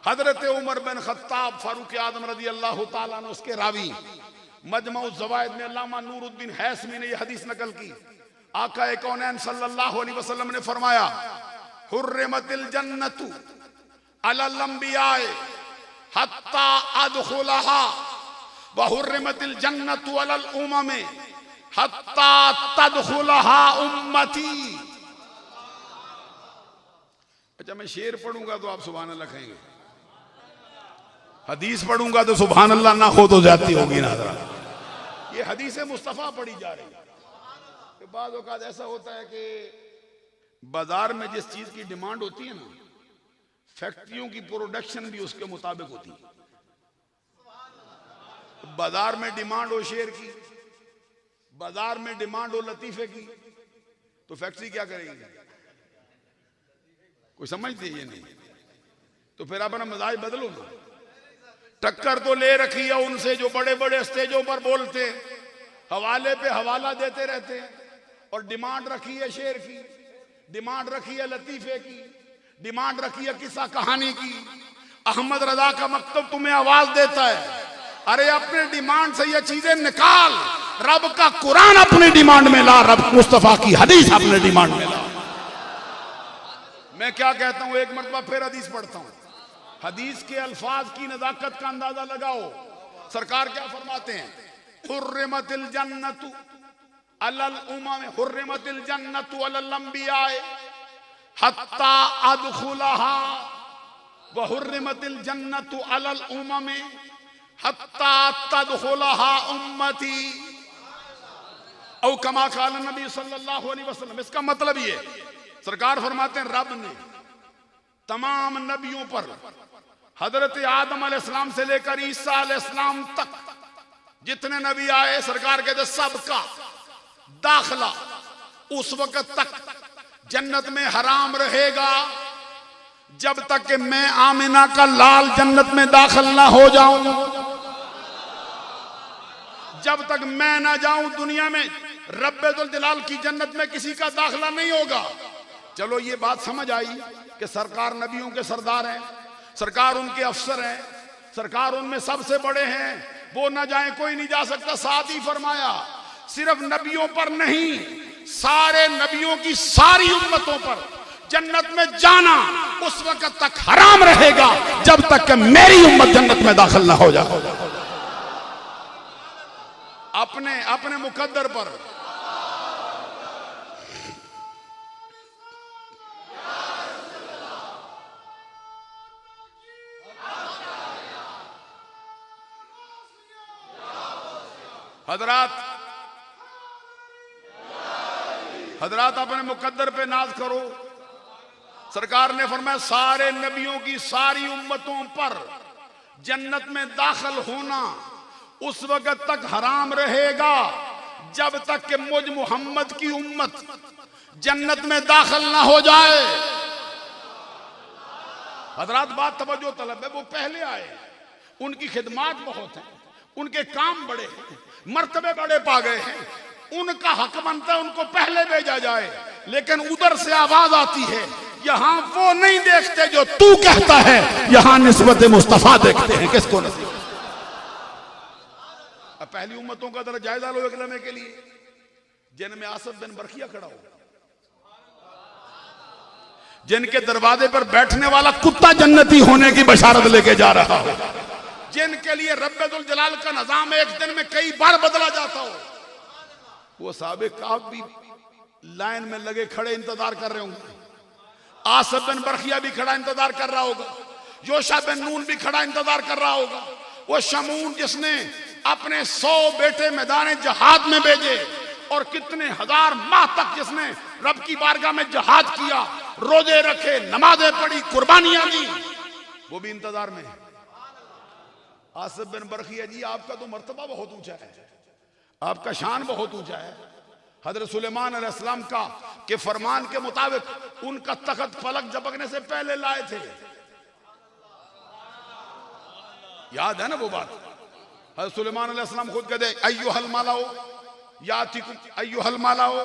S2: हजरत उमर बिन खत्ताब फारूक आजम रजी अल्लाह ताला ने, उसके रावी मजमउ ज़वाइद में अल्लामा नूरुद्दीन हैसमी ने यह हदीस नकल की। आका कौनैन सल्लल्लाहु अलैहि वसल्लम ने फरमाया, हुर्रिमतिल जन्नतु अलल अंबियाए हत्ता अदखुलहा व हुर्रिमतिल जन्नतु अलल उममे हत्ता तदखुलहा उम्मती। अच्छा, मैं शेर पढ़ूंगा तो आप सुभान अल्लाह कहेंगे, हदीस पढ़ूंगा तो सुभान अल्लाह ना हो तो जाती होगी ना। ये हदीस मुस्तफ़ा पढ़ी जा रही है। बाद औकात ऐसा होता है कि बाजार में जिस चीज की डिमांड होती है ना, फैक्ट्रियों की प्रोडक्शन भी उसके मुताबिक होती है। बाजार में डिमांड हो शेर की, बाजार में डिमांड हो लतीफे की, तो फैक्ट्री क्या करेगी? कोई समझते ये नहीं। तो फिर अपना मिजाज बदलो ना। टक्कर तो ले रखी है उनसे जो बड़े बड़े स्टेजों पर बोलते हैं, हवाले पे हवाला देते रहते हैं, और डिमांड रखी है शेर की, डिमांड रखी है लतीफे की, डिमांड रखी है किस्सा कहानी की। अहमद रजा का मकतब तुम्हें आवाज देता है, अरे अपने डिमांड से ये चीजें निकाल, रब का कुरान अपनी डिमांड में ला, रब मुस्तफा की हदीस अपने डिमांड में ला। मैं क्या कहता हूं, एक मरतबा फिर हदीस पढ़ता हूं। हदीस के अल्फाज की नजाकत का अंदाजा लगाओ। सरकार क्या फरमाते हैं? हुर्रिमतिल जन्नतु अलल उमम, हुर्रिमतिल जन्नतु अलल अंबिया हत्ता अदखुलहा व हुर्रिमतिल जन्नतु अलल उमम हत्ता तदखुलहा उम्मती औ कमा काल नबी सल्लल्लाहु अलैहि वसल्लम। इसका मतलब ये, सरकार फरमाते हैं रब ने तमाम नबियों पर हजरत आदम अलैहिस्सलाम से लेकर ईसा अलैहिस्सलाम तक जितने नबी आए, सरकार कहते सबका दाखिला उस वक्त तक जन्नत में हराम रहेगा जब तक कि मैं आमिना का लाल जन्नत में दाखिल ना हो जाऊं। जब तक मैं ना जाऊं दुनिया में रब्बुल जलाल की जन्नत में किसी का दाखिला नहीं होगा। चलो ये बात समझ आई कि सरकार नबियों के सरदार हैं, सरकार उनके अफसर हैं, सरकार उनमें सबसे बड़े हैं, वो ना जाए कोई नहीं जा सकता। साथ ही फरमाया सिर्फ नबियों पर नहीं, सारे नबियों की सारी उम्मतों पर जन्नत में जाना उस वक्त तक हराम रहेगा जब तक कि मेरी उम्मत जन्नत में दाखिल ना हो जाए। अपने अपने मुकद्दर पर हजरात अपने मुकद्दर पे नाज करो। सरकार ने फरमाया सारे नबियों की सारी उम्मतों पर जन्नत में दाखिल होना उस वक्त तक हराम रहेगा जब तक कि मुझ मोहम्मद की उम्मत जन्नत में दाखिल ना हो जाए। हजरात बात तवज्जो तलब है, वो पहले आए, उनकी खिदमत बहुत है, उनके काम बड़े हैं, मर्तबे बड़े पा गए हैं, उनका हक बनता है उनको पहले भेजा जाए। लेकिन उधर से आवाज आती है, यहां वो नहीं देखते जो तू कहता है, यहां निस्बत मुस्तफा देखते हैं। किसको नसीब? अब पहली उम्मतों का जरा जायजा लो एक लम्हे के लिए, जिनमें आसफ बिन बरखिया खड़ा हो, जिनके दरवाजे पर बैठने वाला कुत्ता जन्नती होने की बशारत लेके जा रहा हो, जिनके लिए रब्बुल जलाल का निजाम एक दिन में कई बार बदला जाता हो, वो साहबे काफ भी लाइन में लगे खड़े इंतजार कर रहे होंगे। आसफ बिन बरखिया भी खड़ा इंतजार कर रहा होगा, योशा बिन नून भी खड़ा इंतजार कर रहा होगा। वो शमून जिसने अपने 100 बेटे मैदान जहाद में भेजे और कितने हजार माह तक जिसने रब की बारगाह में जहाद किया, रोजे रखे, नमाजें पढ़ी, कुर्बानियां दी, वो भी इंतजार में है। आसिफ बिन बरखिया जी, आपका तो मर्तबा बहुत ऊंचा है, आपका शान बहुत ऊंचा है। हजरत सुलेमान अलैहिस्सलाम का के फरमान के मुताबिक उनका तख्त फलक झपकने से पहले लाए थे। याद है ना वो बात? हजरत सुलेमान अलैहिस्सलाम खुद कहते अय्युहल मालाओ यातिकुम अय्युहल मालाओ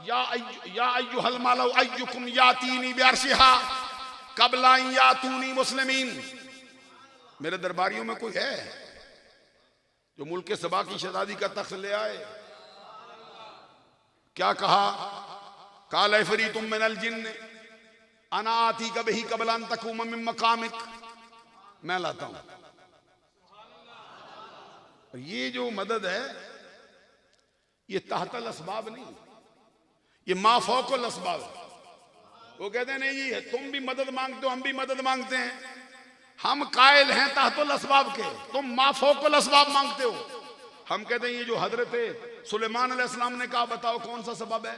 S2: या अय्युहल मालाओ अय्युकुम यातीनी बिअर्शिहा क़ब्ला यातूनी मुस्लिमीन। मेरे दरबारियों में कोई है जो मुल्क के सबा की शहजादी का तख्त ले आए? क्या कहा? काल फरीतुम मिनल जिन्न अना आती कबही क़ब्ला अन तक़ूम मिन मक़ामिक। मैं लाता हूं। ये जो मदद है ये तहतल असबाब नहीं, ये मा फौकल असबाब है। वो कहते हैं नहीं जी तुम भी मदद मांगते हो, हम भी मदद मांगते हैं, हम कायल हैं ताहतुल असबाब के, तुम माफौकुल असबाब मांगते हो। हम कहते हैं ये जो हजरत सुलेमान अलैहिस्सलाम ने कहा, बताओ कौन सा सबब है?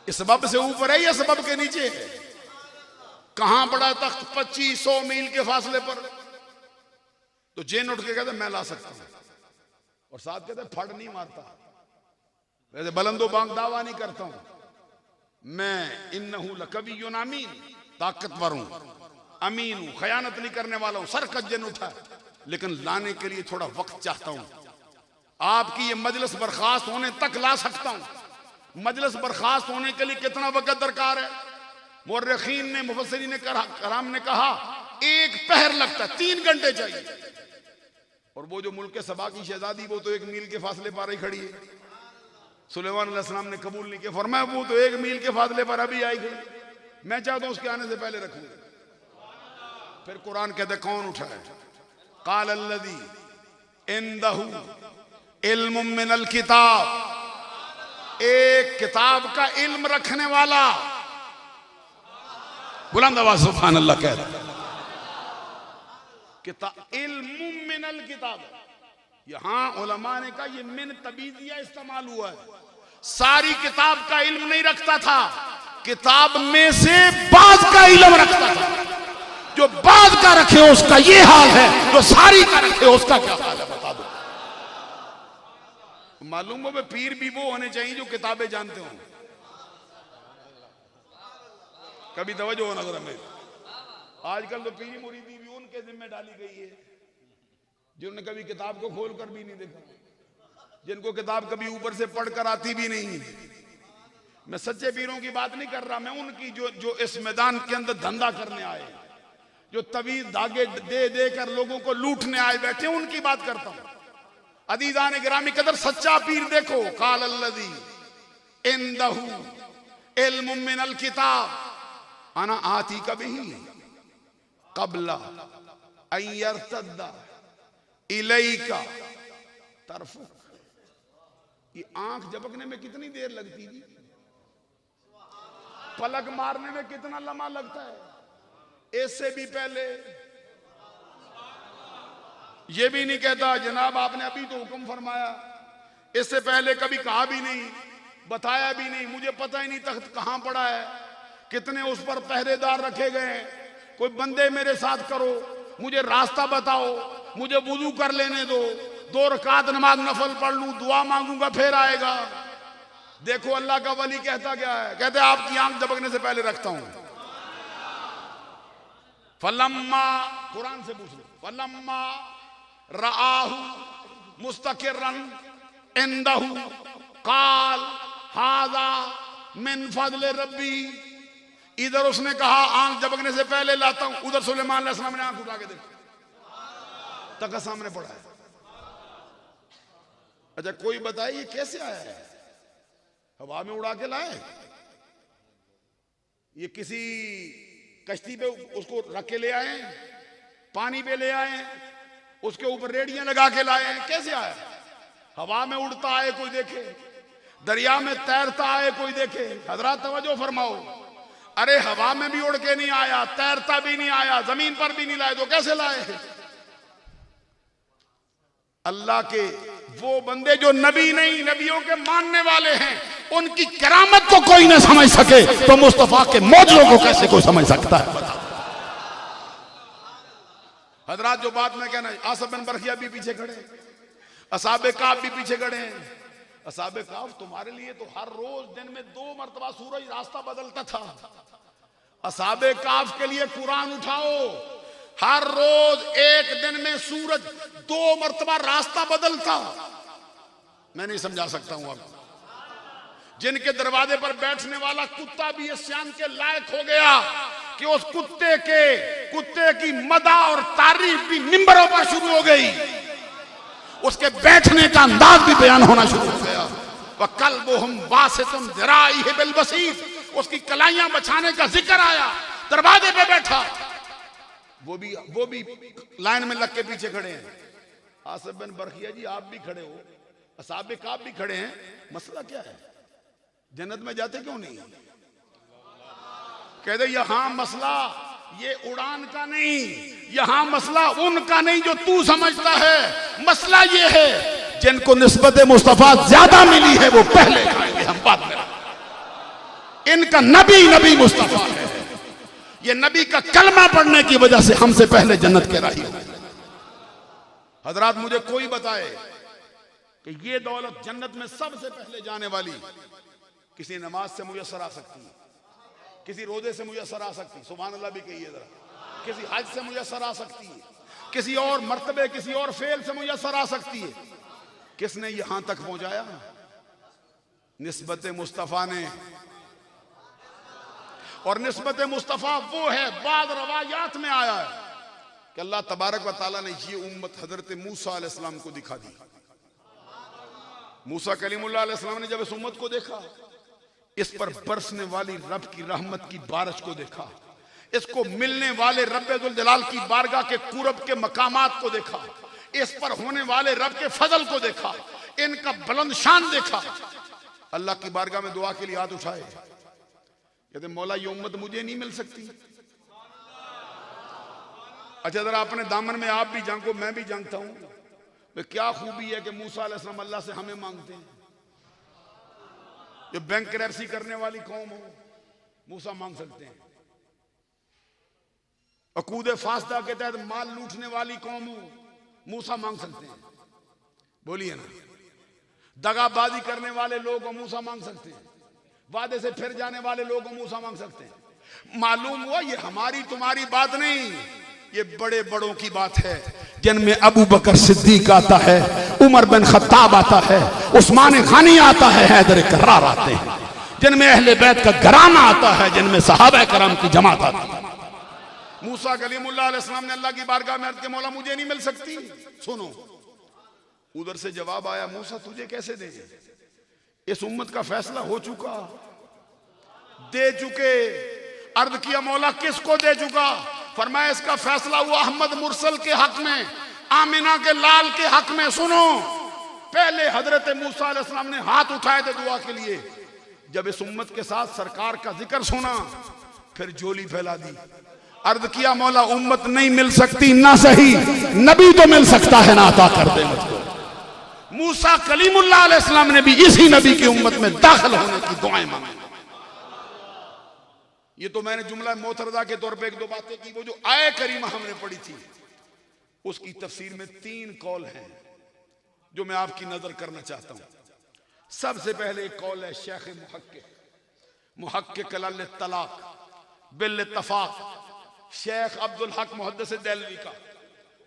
S2: इस सबब से ऊपर है या सबब के नीचे है? कहां पड़ा तख्त? 2500 मील के फासले पर। तो जिन उठ के कहते मैं ला सकता हूं, और साथ कहते फड़ नहीं मारता, वैसे बुलंदो बांग दावा नहीं करता हूं, मैं इन्नहु लकवियुन अमीन, ताकतवर हूं, अमीन हूं, खयानत नहीं करने वाला हूं। सर कज्जन उठा, लेकिन लाने के लिए थोड़ा वक्त चाहता हूं। आपकी ये मजलिस बर्खास्त होने तक ला सकता हूं। मजलिस बर्खास्त होने के लिए कितना वक्त दरकार है? मुर्रिखीन ने, मुफस्सिरीन ने कराम ने कहा 1 पहर लगता है, 3 घंटे चाहिए। और वो जो मुल्क सबा की शहजादी, वो तो 1 मील के फासले पर ही खड़ी है। सुलेमान अलैहिस्सलाम ने कबूल नहीं किया, फरमाया वो तो 1 मील के फासले पर अभी आई खड़ी, मैं चाहता हूं उसके आने से पहले रख लूं। फिर कुरान कहते कौन उठाए? काल अल्लज़ी इंदहु इल्मुम मिनल किताब, एक किताब का इल्म रखने वाला, बुलंद आवाज सुभान अल्लाह कह रहा। इल्मुम मिनल किताब, यहां उलमा ने कहा ये मिन तबीदिया इस्तेमाल हुआ है। सारी किताब का इल्म नहीं रखता था, किताब में से बाज का इल्म रखता था। जो बाज का रखे उसका ये हाल है, जो सारी का रखे उसका क्या हाल है बता दो। मालूम हो पीर भी वो होने चाहिए जो किताबें जानते हो। कभी तवज्जो हो नजर में, आजकल तो पीरी मुरीदी भी उनके जिम्मे डाली गई है जिन्होंने कभी किताब को खोल कर भी नहीं देखा, जिनको किताब कभी ऊपर से पढ़कर आती भी नहीं। मैं सच्चे पीरों की बात नहीं कर रहा, मैं उनकी जो इस मैदान के अंदर धंधा करने आए, जो तवीज धागे दे दे कर लोगों को लूटने आए बैठे, उनकी बात करता हूं। अदीजान गिरामी कदर सच्चा पीर देखो, काल अल्लज़ी इंदहु इल्मुम मिनल किताब अना आती कभी कबला अयरतद्दा इलैका तरफुक। ये आंख झपकने में कितनी देर लगती थी, पलक मारने में कितना लम्हा लगता है। इससे भी पहले ये भी नहीं कहता जनाब आपने अभी तो हुक्म फरमाया, इससे पहले कभी कहा भी नहीं, बताया भी नहीं, मुझे पता ही नहीं तख्त कहां पड़ा है, कितने उस पर पहरेदार रखे गए हैं, कोई बंदे मेरे साथ करो, मुझे रास्ता बताओ, मुझे वुजू कर लेने दो, 2 रकात नमाज नफल पढ़ लूं, दुआ मांगूंगा फिर आएगा। देखो अल्लाह का वली कहता क्या है, कहते आपकी आंख झपकने से पहले रखता हूं। फलम्मा, कुरान से पूछ लो, फलम्मा राहु मुस्तकिरन इंदहु काल हाजा मिन फज़ल रब्बी। इधर उसने कहा आंख झपकने से पहले लाता हूं, उधर सुलेमान अलैहिस्सलाम ने आंख उठा के देखा, तक सामने पड़ा है। अच्छा कोई बताए ये कैसे आया है? हवा में उड़ा के लाए, ये किसी कश्ती पे उसको रख के ले आए, पानी पे ले आए, उसके ऊपर रेडियां लगा के लाए, कैसे आया? हवा में उड़ता आए कोई देखे, दरिया में तैरता आए कोई देखे। हजरात तवज्जो फरमाओ, अरे हवा में भी उड़ के नहीं आया, तैरता भी नहीं आया, जमीन पर भी नहीं लाए, तो कैसे लाए? अल्लाह के वो बंदे जो नबी नहीं, नबियों के मानने वाले हैं, उनकी करामत को कोई न समझ सके तो मुस्तफा के मौजूदों को कैसे कोई समझ सकता है? हजरात जो बात मैं कहना, आसिफ बिन बरखिया भी पीछे खड़े, असहाबे काफ भी पीछे खड़े हैं। असहाबे काफ तुम्हारे लिए तो हर रोज दिन में 2 मरतबा सूरज रास्ता बदलता था, असहाबे काफ के लिए कुरान उठाओ, हर रोज एक दिन में सूरज 2 मरतबा रास्ता बदलता। मैं नहीं समझा सकता हूं अब। जिनके दरवाजे पर बैठने वाला कुत्ता भी इस शान के लायक हो गया कि उस कुत्ते की मदा और तारीफ भी मिंबरों पर शुरू हो गई, उसके बैठने का अंदाज भी बयान होना शुरू हो गया। वह कल्बुहुम बासितुन ज़राइहि बिल वसीत, उसकी कलाइयां बछाने का जिक्र आया, दरवाजे पे बैठा, वो भी लाइन में लग के पीछे खड़े हैं। आसिफ बिन बरखिया जी आप भी खड़े हो, असहाबे काफ भी खड़े हैं, मसला क्या है? जन्नत में जाते क्यों नहीं? कहते यहाँ मसला ये उड़ान का नहीं, यहाँ मसला उनका नहीं जो तू समझता है। मसला ये है जिनको निस्बत मुस्तफा ज्यादा मिली है वो पहले खाएंगे, हम बाद में। इनका नबी नबी मुस्तफा है, ये नबी का कलमा पढ़ने की वजह से हमसे पहले जन्नत के राही हो। हजरात मुझे कोई बताए कि ये दौलत जन्नत में सबसे पहले जाने वाली किसी नमाज से मुयस्सर आ सकती है, किसी रोजे से मुयस्सर आ सकती, सुभान अल्लाह भी कहिए जरा, किसी हज से मुयस्सर आ सकती है, किसी और मर्तबे किसी और फेल से मुयस्सर आ सकती है। किसने यहां तक पहुंचाया? निस्बत मुस्तफा ने। और निस्बत मुस्तफा वो है, बाद रवायात में आया है कि अल्लाह तबारक व तआला ने ये उम्मत हजरत मूसा अलैहिस्सलाम को दिखा दी। मूसा कलीमुल्लाह अलैहिस्सलाम ने जब इस उम्मत को देखा, इस पर बरसने वाली रब की रहमत की बारिश को देखा, इसको मिलने वाले रब्बुल जलाल की बारगाह के कुरब के मकामात को देखा, इस पर होने वाले रब के फजल को देखा, इनका बुलंद शान देखा। अल्लाह की बारगाह में दुआ के लिए हाथ उठाए, कहते मौला ये उम्मत मुझे नहीं मिल सकती। अच्छा जरा अपने दामन में आप भी झांको, मैं भी झांकता हूं, क्या खूबी है कि मूसा अलैहिस्सलाम अल्लाह से हमें मांगते हैं। जो बैंक क्रैप्सी करने वाली कौम हो, मूसा मांग सकते हैं। अकूदे फासदा के तहत माल लूटने वाली कौम हो, मूसा मांग सकते हैं। बोलिए ना। दगाबाजी करने वाले लोग हो, मूसा मांग सकते हैं। वादे से फिर जाने वाले लोग हो, मूसा मांग सकते हैं। मालूम हुआ ये हमारी तुम्हारी बात नहीं, ये बड़े बड़ों की बात है, जिनमें अबू बकर सिद्दीक आता है, उमर बिन खत्ताब आता है, उस्मान गनी आता है, हैदर करार आते हैं, जिनमें अहले बैत का घराना आता है, जिनमें सहाबा करम की जमात आती है। मूसा कलीमुल्लाह अलैहिस्सलाम ने अल्लाह की बारगाह में अर्ज़ की, मौला मुझे नहीं मिल सकती। सुनो, उधर से जवाब आया, मूसा तुझे कैसे दे? इस उम्मत का फैसला हो चुका, दे चुके। अर्ज किया मौला किसको दे चुका? फरमाया इसका फैसला हुआ अहमद मुरसल के हक में, आमिना के लाल के हक में। सुनो, पहले हजरत मूसा अलैहिस्सलाम ने हाथ उठाए थे दुआ के लिए, जब इस उम्मत के साथ सरकार का जिक्र सुना फिर झोली फैला दी। अर्ज किया मौला उम्मत नहीं मिल सकती ना सही, नबी तो मिल सकता है ना, अता कर दे मुझको। मूसा कलीमुल्लाह अलैहिस्सलाम ने भी इसी नबी की उम्मत में दाखिल होने की दुआएं मांगी। ये तो मैंने जुमला मोतरदा के तौर पे एक दो बातें की। वो जो आय करीमा हमने पढ़ी थी उसकी तफसीर में 3 कौल हैं जो मैं आपकी नजर करना चाहता हूं। सबसे पहले एक कौल है शेख मुहक्किक अल तलाक बिल इत्तफाक शेख अब्दुल हक मुहद्दिस देलवी का।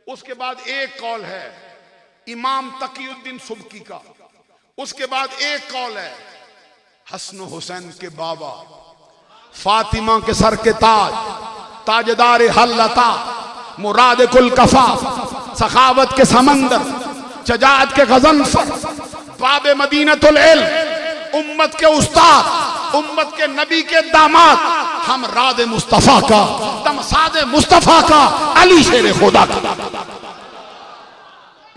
S2: उसके बाद एक कौल है इमाम तकीउद्दीन सुबकी का। उसके बाद एक कौल है हसन हुसैन के बाबा, फातिमा के सर के ताज, ताजदार हल्लता, मुराद कुल कफा, सखावत के समंदर, शजाअत के गज़नफर, बाबे मदीनतुल इल्म, उम्मत के उस्ताद, उम्मत के नबी के दामाद, हम राद मुस्तफा का, तमसाद मुस्तफा का, अली शेर खुदा का।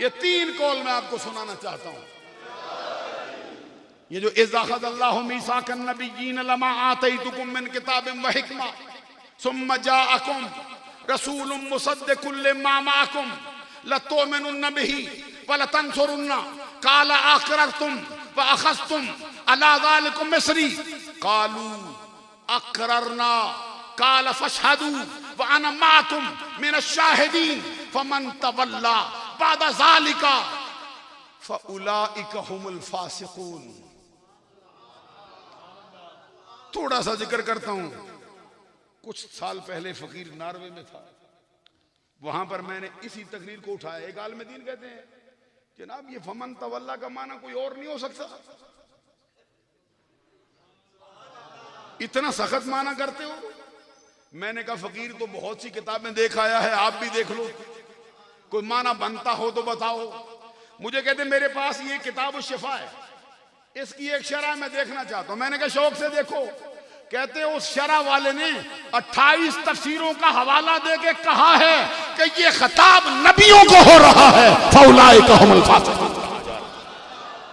S2: ये 3 कौल मैं आपको सुनाना चाहता हूं। ये जो इज़्ज़अल्लाहु मीसाकन नबिय्यीन लमा आतैतुकुम मिन किताबिन व हिकमा सुम्मा जाअकुम रसूलुम मुसद्दिकुल लिमा माअकुम लतुमिनुन्न बिही व लतंसुरुन्ना क़ाला अक़ररतुम व अख़ज़्तुम अला ज़ालिकुम मिस्री क़ालू अक़ररना क़ाल फशहदू व अना माअकुम मिनश्शाहिदीन फमन तवल्ला बाद ज़ालिका फ़उलाइका हुमुल फ़ासिक़ून। थोड़ा सा जिक्र करता हूं। कुछ साल पहले फकीर नॉर्वे में था, वहां पर मैंने इसी तकरीर को उठाया। एक आलिम दीन कहते हैं जनाब ये फमन तवल्ला का माना कोई और नहीं हो सकता, इतना सख्त माना करते हो। मैंने कहा फकीर तो बहुत सी किताबें देख आया है, आप भी देख लो, कोई माना बनता हो तो बताओ। मुझे कहते मेरे पास ये किताब शिफा है, इसकी एक शरह मैं देखना चाहता हूं। मैंने कहा शौक से देखो। कहते उस शरह वाले ने 28 तफसीरों का हवाला देके कहा है कि ये खिताब नबियों को हो रहा है। फौलाइका हुमुल फासिकून,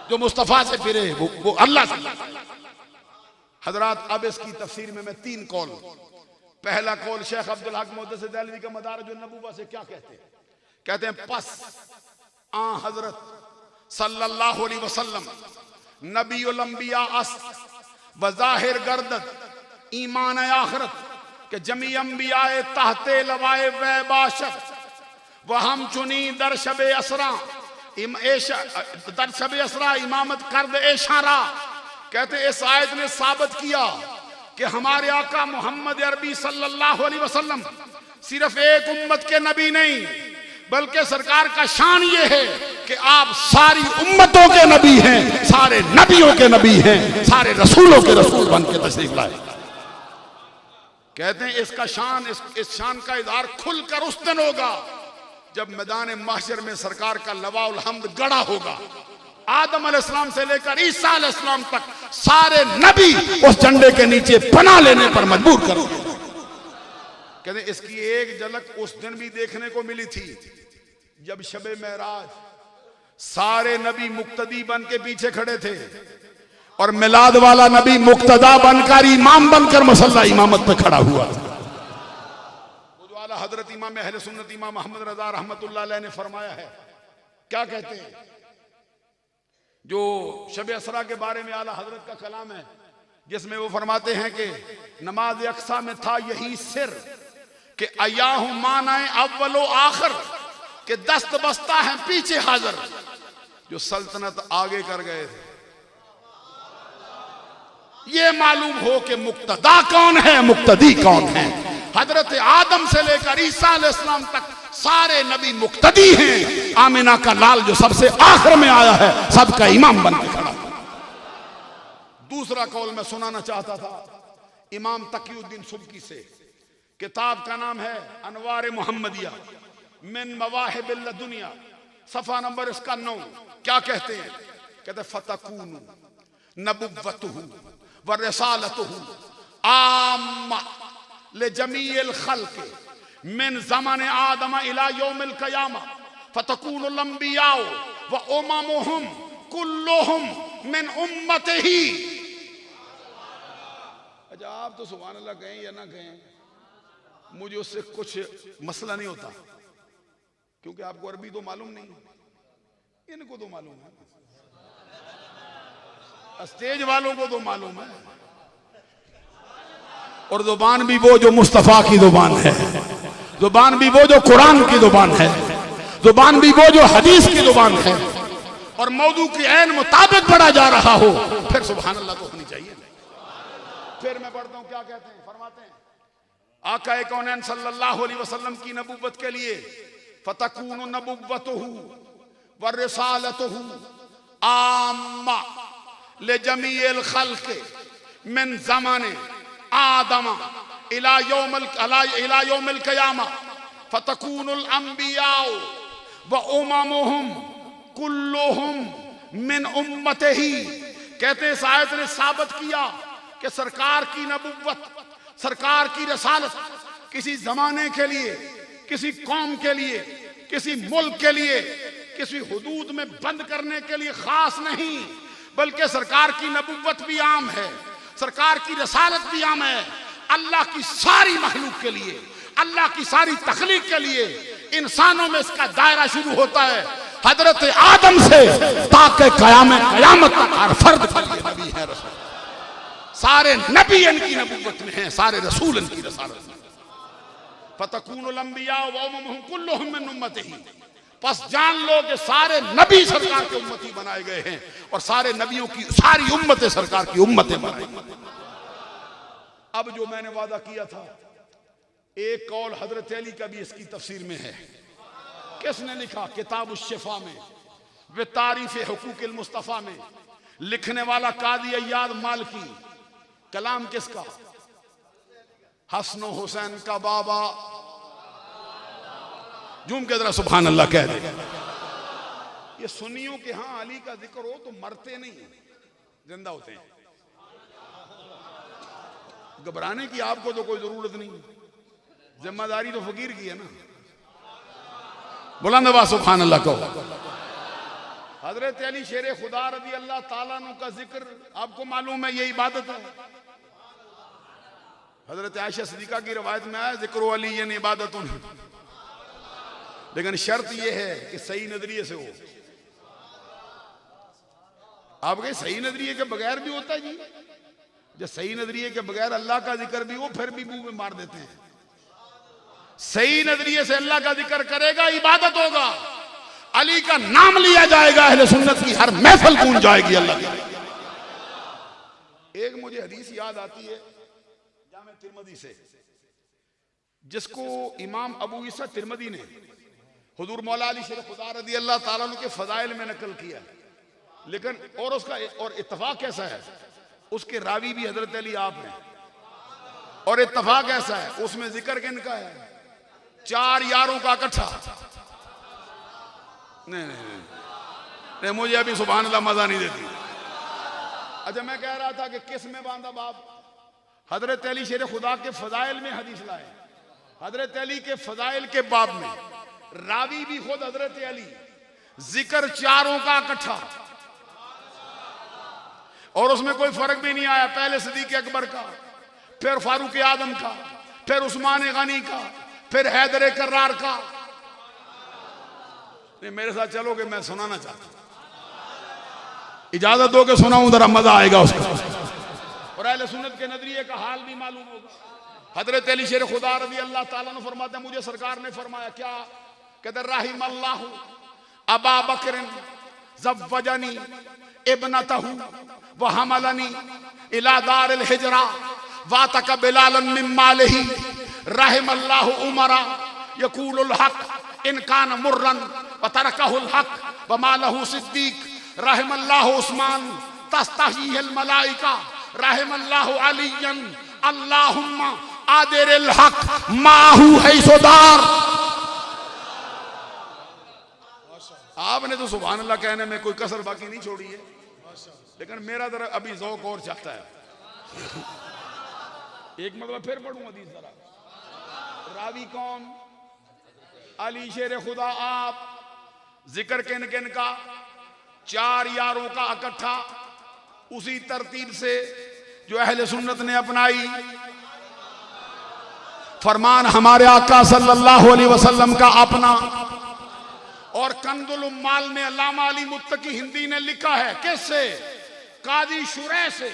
S2: जो मुस्तफा से फिरे वो अल्लाह से। हजरात अब इसकी तफसीर में मैं 3 कौल, पहला कौल शेख अब्दुल हक मुहद्दिस देहलवी का मदारिजुन नबुव्वा से क्या कहते हैं? कहते हैं पस आ हजरत सल्लल्लाहु अलैहि वसल्लम नबीउल अंबिया अस व ज़ाहिर गर्दत ईमान आखिरत के जमी अंबिया तहते लवाए वैबाशत व हम चुनी दर शबे असरा इमामत कर्द एशारा। कहते इस आयत ने साबित किया कि हमारे आका मोहम्मद अरबी सल्लल्लाहु अलैहि वसल्लम सिर्फ एक उम्मत के नबी नहीं, बल्कि सरकार का शान ये है कि आप सारी उम्मतों के नबी हैं, सारे नबियों के नबी हैं, सारे रसूलों के रसूल बन के तशरीफ लाए। कहते हैं इसका शान, इस शान का इजहार खुलकर उस दिन होगा जब मैदान महशर में सरकार का लवाउल हम्द गड़ा होगा। आदम अलैहिस्सलाम से लेकर ईसा अलैहिस्सलाम तक सारे नबी उस झंडे के नीचे पनाह लेने पर मजबूर कर दिए। कहते इसकी एक झलक उस दिन भी देखने को मिली थी जब शबे मेराज सारे नबी मुक्तदी बन के पीछे खड़े थे और मिलाद वाला नबी मुक्तदा बनकर इमाम बनकर मसल्ला इमामत पे खड़ा हुआ था। हजरत इमाम अहले सुन्नत इमाम अहमद रजा रहमतुल्लाह अलैह ने फरमाया है, क्या कहते हैं, जो शबे असरा के बारे में आला हजरत का कलाम है जिसमें वो फरमाते हैं कि नमाज अक्सा में था यही सिर कि अयाहु मानाए अव्वलो आखिर के दस्त बस्ता है पीछे हाजिर, जो सल्तनत आगे कर गए थे। ये मालूम हो कि मुक्तदा कौन है, मुक्तदी कौन है। हजरत आदम से लेकर ईसा अलैहिस्सलाम तक सारे नबी मुक्तदी हैं। आमिना का लाल जो सबसे आखिर में आया है सबका इमाम बन के खड़ा। दूसरा कौल मैं सुनाना चाहता था इमाम तकीउद्दीन सुबकी से, किताब का नाम है अनवार मोहम्मदिया मिन मवाहिबिल दुनिया, सफा नंबर इसका 9। क्या कहते हैं? कहते फतकूनु नबुव्वतुहु व रिसालतुहु आम्मा ले जमील खल्क मिन ज़माने आदम इला यौमिल क़यामा फतकूनुल अंबिया व उममुहुम कुल्लुहुम मिन उम्मतिही। अच्छा आप तो सुभान अल्लाह कहें या ना कहें, मुझे उससे कुछ मसला नहीं होता क्योंकि आपको अरबी तो मालूम नहीं, इनको तो मालूम है, स्टेज वालों को तो मालूम है, और जुबान भी वो जो मुस्तफा की जुबान है, जुबान भी वो जो कुरान की जुबान है, जुबान भी वो जो हदीस की जुबान है, और मौजू के ऐन मुताबिक पढ़ा जा रहा हो फिर सुभान अल्लाह तो होनी चाहिए। फिर मैं पढ़ता हूं क्या कहते हैं, फरमाते हैं आका कौनैन सल्लल्लाहु अलैहि वसल्लम की नबुव्वत के लिए फतकूनु नबुव्वतुहु व रिसालतुहु आम्मा ले जमील खल्क मिन ज़माने आदम इला यौमिल क़यामा फतकूनुल अंबिया व उममुहुम कुल्लुहुम मिन उम्मतिही। कहते हैं इस आयत ने साबित किया कि सरकार की नबुव्वत, सरकार की रसालत किसी जमाने के लिए, किसी कौम के लिए, किसी मुल्क के लिए, किसी हुदूद में बंद करने के लिए खास नहीं, बल्कि सरकार की नबुव्वत भी आम है, सरकार की रसालत भी आम है। अल्लाह की सारी मखलूक के लिए, अल्लाह की सारी तखलीक के लिए, इंसानों में इसका दायरा शुरू होता है हजरत आदम से ताकि कयामत तक हर फर्द के लिए नबी है, रसूल। सारे नबी इनकी नबुव्वत में हैं, सारे रसूल इनकी रसालत में। फतकूनुल अंबिया व उम्मुहुम कुल्लुहुम मिन उम्मतिही। बस जान लो कि सारे नबी सरकार के उम्मती बनाए गए हैं और सारे नबियों की सारी उम्मतें सरकार की उम्मतें बनाई। अब जो मैंने वादा किया था, एक कौल हजरत अली का भी इसकी तफसीर में है। किसने लिखा? किताब शिफा में व तारीफ हुकूक मुस्तफ़ा में। लिखने वाला कादी अय्याद मालकी। कलाम किसका? हसन हुसैन का बाबा। झूम के जरा सुभान अल्लाह कह दे। ये सुन्नियों के यहां अली का जिक्र हो तो मरते नहीं, जिंदा होते हैं। घबराने की आपको तो कोई जरूरत नहीं, जिम्मेदारी तो फकीर की है ना। बुलंद आवाज सुभान अल्लाह कहो। हजरत अली शेर खुदा रज़ी अल्लाह ताला अन्हु का जिक्र आपको मालूम है, ये इबादत है। हजरत आयशा सिद्दीका की रवायत में आया जिक्र अली इबादत, लेकिन शर्त यह है कि सही नजरिए से हो। आपके सही नजरिए के बगैर भी होता है जी, जब सही नजरिए के बगैर अल्लाह का जिक्र भी हो फिर भी मुंह में मार देते हैं। सही नजरिए से अल्लाह का जिक्र करेगा, इबादत होगा, अली का नाम लिया जाएगा, अहले सुन्नत की हर महफिल गूंज जाएगी अल्लाह की। एक मुझे हदीस याद आती है जामे तिरमिज़ी से, जिसको इमाम अबू ईसा तिरमिज़ी ने हुजूर मौला अली शेर खुदा रज़ी अल्लाह ताला अन्हु के फजाइल में नकल किया, लेकिन और उसका और इत्तफाक कैसा है, उसके रावी भी हजरत अली आप हैं, और इत्तफाक ऐसा है उसमें जिक्र किनका है, 4 यारों का इकट्ठा। नहीं, मुझे अभी सुभान अल्लाह मजा नहीं देती। अच्छा, मैं कह रहा था कि किस में बांधा बाप, हजरत अली शेर खुदा के फजाइल में हदीस लाए, हजरत अली के फजाइल के बाब में रावी भी खुद हजरत अली, जिक्र 4 का इकट्ठा, और उसमें कोई फर्क भी नहीं आया, पहले सिद्दीक अकबर का, फिर फारूक आदम का, फिर उस्मान गनी का, फिर हैदर कर्रार का। मेरे साथ चलोगे, मैं सुनाना चाहता हूं, इजाजत दो के सुनाऊं, जरा मजा आएगा उसका, और अहले सुन्नत के नजरिए का हाल भी मालूम होगा। हजरत अली शेर खुदा रज़ी अल्लाह ताला अन्हु फरमाते हैं, मुझे सरकार ने फरमाया क्या, कहते रहिमल्लाहु अबा बकर ज़व्वजनी इब्नतहु व हमलनी इला दारिल हिजरा व तकबिलालन मिन मालिही, रहिमल्लाहु उमरा यकूलुल हक इन कान मुर्रन व तरकहुल हक व मालहु सिद्दीक, रहिमल्लाहु उस्मान तस्तहील मलाइका, रहिमल्लाहु अलियन अल्लाहुम्मा आदिरिल हक माहू हैसुदार। आपने तो सुभान अल्लाह कहने में कोई कसर बाकी नहीं छोड़ी है, लेकिन मेरा जरा अभी ज़ौक़ और चाहता है। एक मतलब फिर पढ़ूं हदीस जरा। रावी कौन, अली शेर खुदा आप, जिक्र किन किन का, 4 यारों का इकट्ठा, उसी तरतीब से जो अहले सुन्नत ने अपनाई, फरमान हमारे आका सल्लल्लाहु अलैहि वसल्लम का अपना। और कंदुल उम्माल में अल्लामा अली मुत्तकी हिंदी ने लिखा है, किससे, कादी शुरैह से।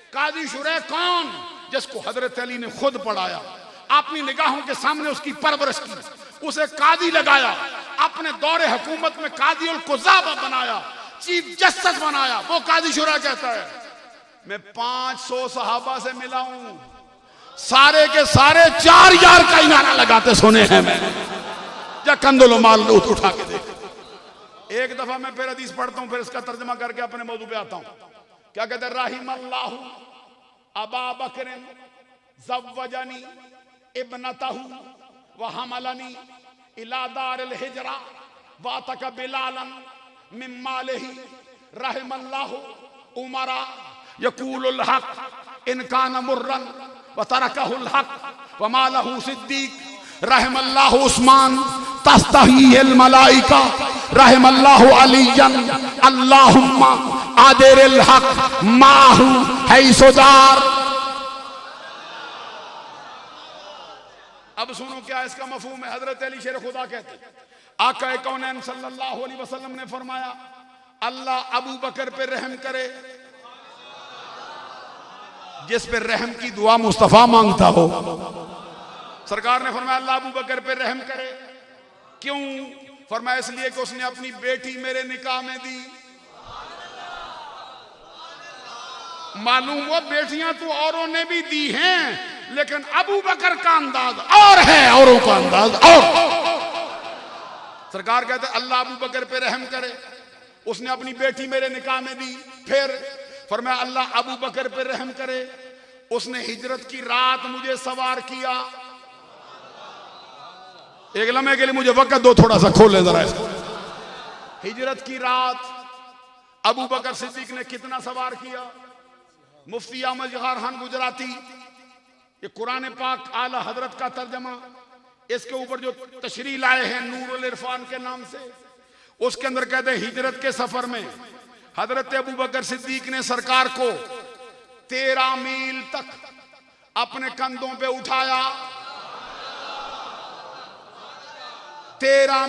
S2: कादी शुरैह कौन, जिसको हजरत अली ने खुद पढ़ाया, अपनी निगाहों के सामने उसकी परवरिश की, उसे कादी लगाया, अपने दौरे हुकूमत में कादी उल कुज़ाबा बनाया, चीफ जस्टिस बनाया, वो कादी शुरैह कहता है। मैं 500 सहाबा से मिला हूं, सारे के सारे 4 यार का इनारा लगाते सुने हैं मैंने, या कंदुल माल उठा के देख। एक दफा मैं फिर हदीस पढ़ता हूं, फिर इसका तर्जुमा करके अपने मौजू पे आता हूं। क्या कहते हैं, रहिमल्लाहु अबा बकर ज़व्वजनी इब्नतहु व हमलनी इला दारिल हिजरा व तकबिलालन मिन मालिही, रहिमल्लाहु उमरा यकूलुल हक इन कान मुर्रन व तरकहुल हक व मालहु सिद्दीक, रहमल्लाहु उस्मान तस्तहील मलाइका, रहमल्लाहु अलियन अल्लाहुम्मा आदिरिल हक माहू हैसुदार। अब सुनो क्या इसका मफहूम है। हजरत अली शेर खुदा कहते हैं, आका कौनैन सल्लल्लाहु अलैहि वसल्लम ने फरमाया, अल्लाह अबू बकर पे रहम करे, जिस पे रहम की दुआ मुस्तफा मांगता हो। सरकार ने फरमाया अल्लाह अबू बकर पे रहम करे, क्यों, फरमाया इसलिए कि उसने अपनी बेटी मेरे निकाह में दी। मालूम वो बेटियां तो औरों ने भी दी हैं, लेकिन अबू बकर का अंदाज और है, औरों का अंदाज और। सरकार कहते अल्लाह अबू बकर पे रहम करे, उसने अपनी बेटी मेरे निकाह में दी। फिर फरमाया अल्लाह अबू बकर पे रहम करे, उसने हिजरत की रात मुझे सवार किया। एक लम्हे के लिए मुझे वक्त दो, थोड़ा सा खोले जरा इसको। हिजरत की रात अबू बकर सिद्दीक ने कितना सवार किया। मुफ्ती अहमद जहार खान गुजराती, ये कुरान पाक आला हजरत का तर्जमा, इसके ऊपर जो तशरीह लाए हैं नूरुल इरफान के नाम से, उसके अंदर कहते हैं हिजरत के सफर में हजरत अबू बकर सिद्दीक ने सरकार को 13 मील तक अपने कंधों पे उठाया, 13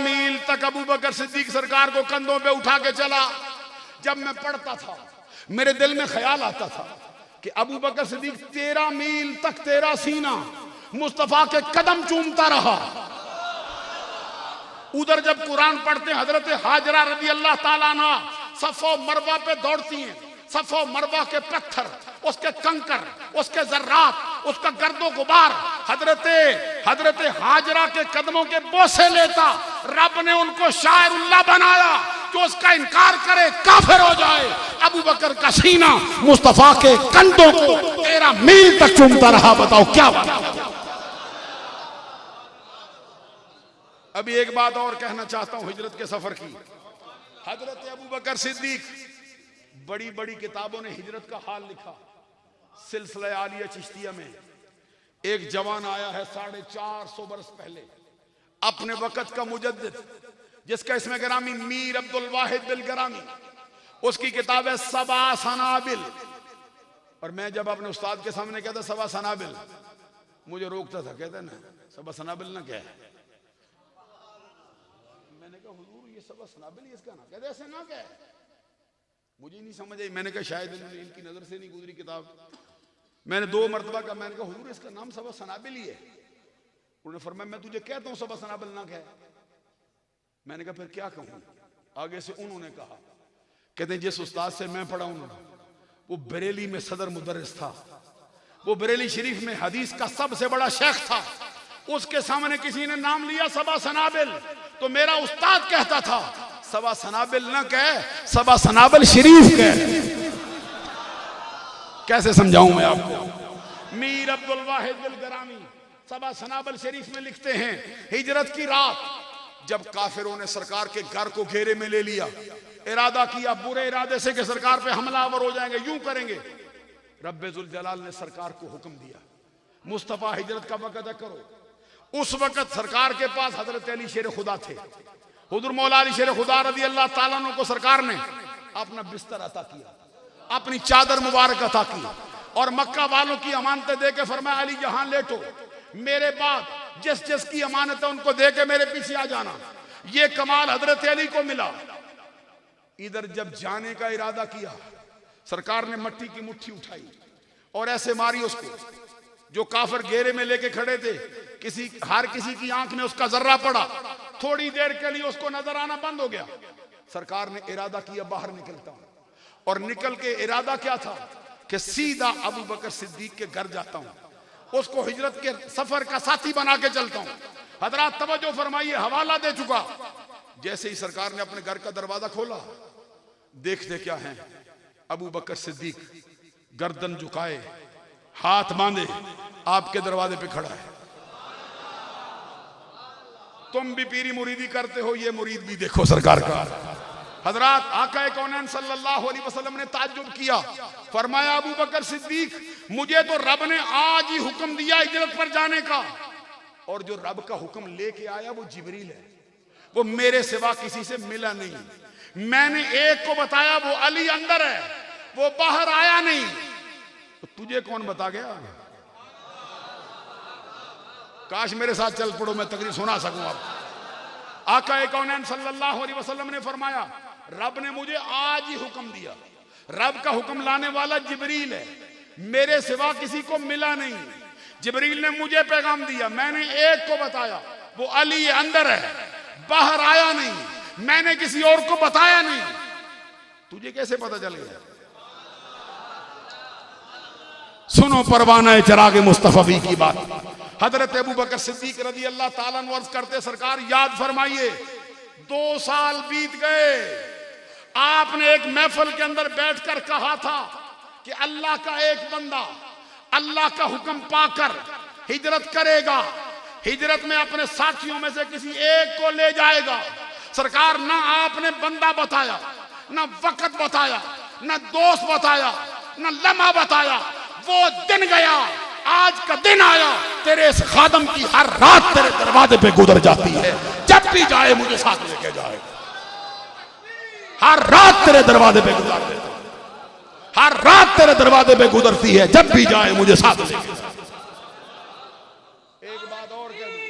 S2: मील तक अबू बकर सिद्दीक सरकार को कंधों पे उठा के चला। जब मैं पढ़ता था मेरे दिल में ख्याल आता था कि अबू बकर सिद्दीक 13 मील तक तेरा सीना मुस्तफा के कदम चूमता रहा। उधर जब कुरान पढ़ते हजरत हाजरा रज़ी अल्लाह ताला अन्हा सफ़ो मरवा पे दौड़ती हैं, सफ़ो मरवा के पत्थर, उसके कंकर, उसके जर्रात, उसका गर्दो गुबार हजरत हाजरा के कदमों के बोसे लेता। रब ने उनको शायरुल्लाह बनाया, जो उसका इनकार करे काफिर हो जाए। अबू बकर का सीना मुस्तफा के कंधों को 13 मील तक चूमता रहा। बताओ क्या बात। अभी एक बात और कहना चाहता हूं हिजरत के सफर की। हजरत अबू बकर सिद्दीक, बड़ी बड़ी किताबों ने हिजरत का हाल लिखा। सिलसिला आलिया चिश्तिया में एक जवान आया है 450 बरस पहले, अपने वक्त का मुजद्दिद, जिसका इसमें गिरामी मीर अब्दुल वाहिद बिल गिरामी। उसकी किताब है सबा सनाबिल। और मैं जब अपने उस्ताद के सामने कहता सबा सनाबिल, मुझे रोकता था, कहता ना सबा सनाबिल ना क्या है। मैंने कहा हुजूर ये सबा सनाबिल ही इसका ना, कहते ऐसे ना क्या है। मुझे नहीं समझ आई। मैंने कहा शायद इनकी नजर से नहीं गुजरी किताब। मैंने 2 मरतबा कहा, मैंने कहा हुजूर इसका नाम सबा सनाबिल ही है। उन्होंने फरमाया मैं तुझे कहता हूं सबा सनाबिल ना क्या है। मैंने कहा फिर क्या कहूं। आगे से उन्होंने कहा, कहते जिस उस्ताद से मैं पढ़ा हूं वो बरेली में सदर मुदर्रिस था, वो बरेली शरीफ में हदीस का सबसे बड़ा शेख था। उसके सामने किसी ने नाम लिया सबा सनाबिल, तो मेरा उस्ताद कहता था सबा सनाबिल ना कह, सबा सनाबिल शरीफ कह। कैसे समझाऊं मैं आपको। मीर अब्दुल वाहिद बिल गिरामी सबा सनाबिल शरीफ में लिखते हैं, हिजरत की रात जब काफिरों ने सरकार के घर को घेरे में ले लिया, इरादा किया बुरे इरादे से कि सरकार पे हमलावर हो जाएंगे, यूं करेंगे। रब्बे जुल जलाल ने सरकार को हुक्म दिया, मुस्तफा हिजरत का वक़्त है करो। उस वक़्त सरकार के पास हजरत अली शेर खुदा थे। हुजूर मौला अली शेर खुदा रज़ी अल्लाह ताला अन्हु को सरकार ने अपना बिस्तर अता किया, अपनी चादर मुबारक अता की और मक्का वालों की अमानतें दे के फरमाया अली जहां लेटो, मेरे बाद जिस जिस की अमानत है उनको दे के मेरे पीछे आ जाना। ये कमाल हजरत अली को मिला। इधर जब जाने का इरादा किया, सरकार ने मट्टी की मुट्ठी उठाई और ऐसे मारी उसको। जो काफिर घेरे में लेके खड़े थे, हर किसी की आंख में उसका जर्रा पड़ा। थोड़ी देर के लिए उसको नजर आना बंद हो गया। सरकार ने इरादा किया बाहर निकलता हूं, और निकल के इरादा क्या था कि सीधा अबू बकर सिद्दीक के घर जाता हूं, उसको हिजरत के सफर का साथी बना के चलता हूं। हजरात तवज्जो फरमाइए, हवाला दे चुका। जैसे ही सरकार ने अपने घर का दरवाजा खोला, देखते क्या है, अबू बकर सिद्दीक गर्दन झुकाए, हाथ बांधे, आपके दरवाजे पे खड़ा है। तुम भी पीरी मुरीदी करते हो, ये मुरीद भी देखो सरकार का। हजरात आका कौनैन सल्लल्लाहु अलैहि वसल्लम ने ताज्जुब किया, फरमाया अबू बकर सिद्दीक, मुझे तो रब ने आज ही हुक्म दिया हिजरत पर जाने का, और जो रब का हुक्म लेके आया वो जिब्रील है, वो मेरे सिवा किसी से मिला नहीं। मैंने एक को बताया वो अली अंदर है, वो बाहर आया नहीं। तो तुझे कौन बता गया? काश मेरे साथ चल पड़ो, मैं तकरीर सुना सकूं आपको। आका कौनैन सल्लल्लाहु अलैहि वसल्लम ने फरमाया, रब ने मुझे आज ही हुक्म दिया। रब का हुक्म लाने वाला जिब्रील है, मेरे सिवा किसी को मिला नहीं। जिब्रील ने मुझे पैगाम दिया, मैंने एक को बताया, वो अली अंदर है, बाहर आया नहीं। मैंने किसी और को बताया नहीं। तुझे कैसे पता चल गया? सुनो परवाना चिराग मुस्तफवी की बात। हजरत अबू बकर सिद्दीक रज़ी अल्लाह ताला अन्हु अर्ज करते, सरकार याद फरमाइए 2 साल बीत गए। आपने एक महफिल के अंदर बैठकर कहा था कि अल्लाह का एक बंदा अल्लाह का हुक्म पाकर हिजरत करेगा, हिजरत में अपने साथियों में से किसी एक को ले जाएगा। सरकार ना आपने बंदा बताया, ना वक्त बताया, ना दोस्त बताया, ना लम्हा बताया। वो दिन गया, आज का दिन आया। तेरे इस खादम की हर रात तेरे दरवाजे पे गुजर जाती है, जब भी जाए मुझे साथ लेके जाए। हर रात तेरे दरवाजे पे गुजार देता। हर रात तेरे दरवाजे पे गुजरती है, जब भी जाए मुझे साथ ले। एक बात और कह दूं,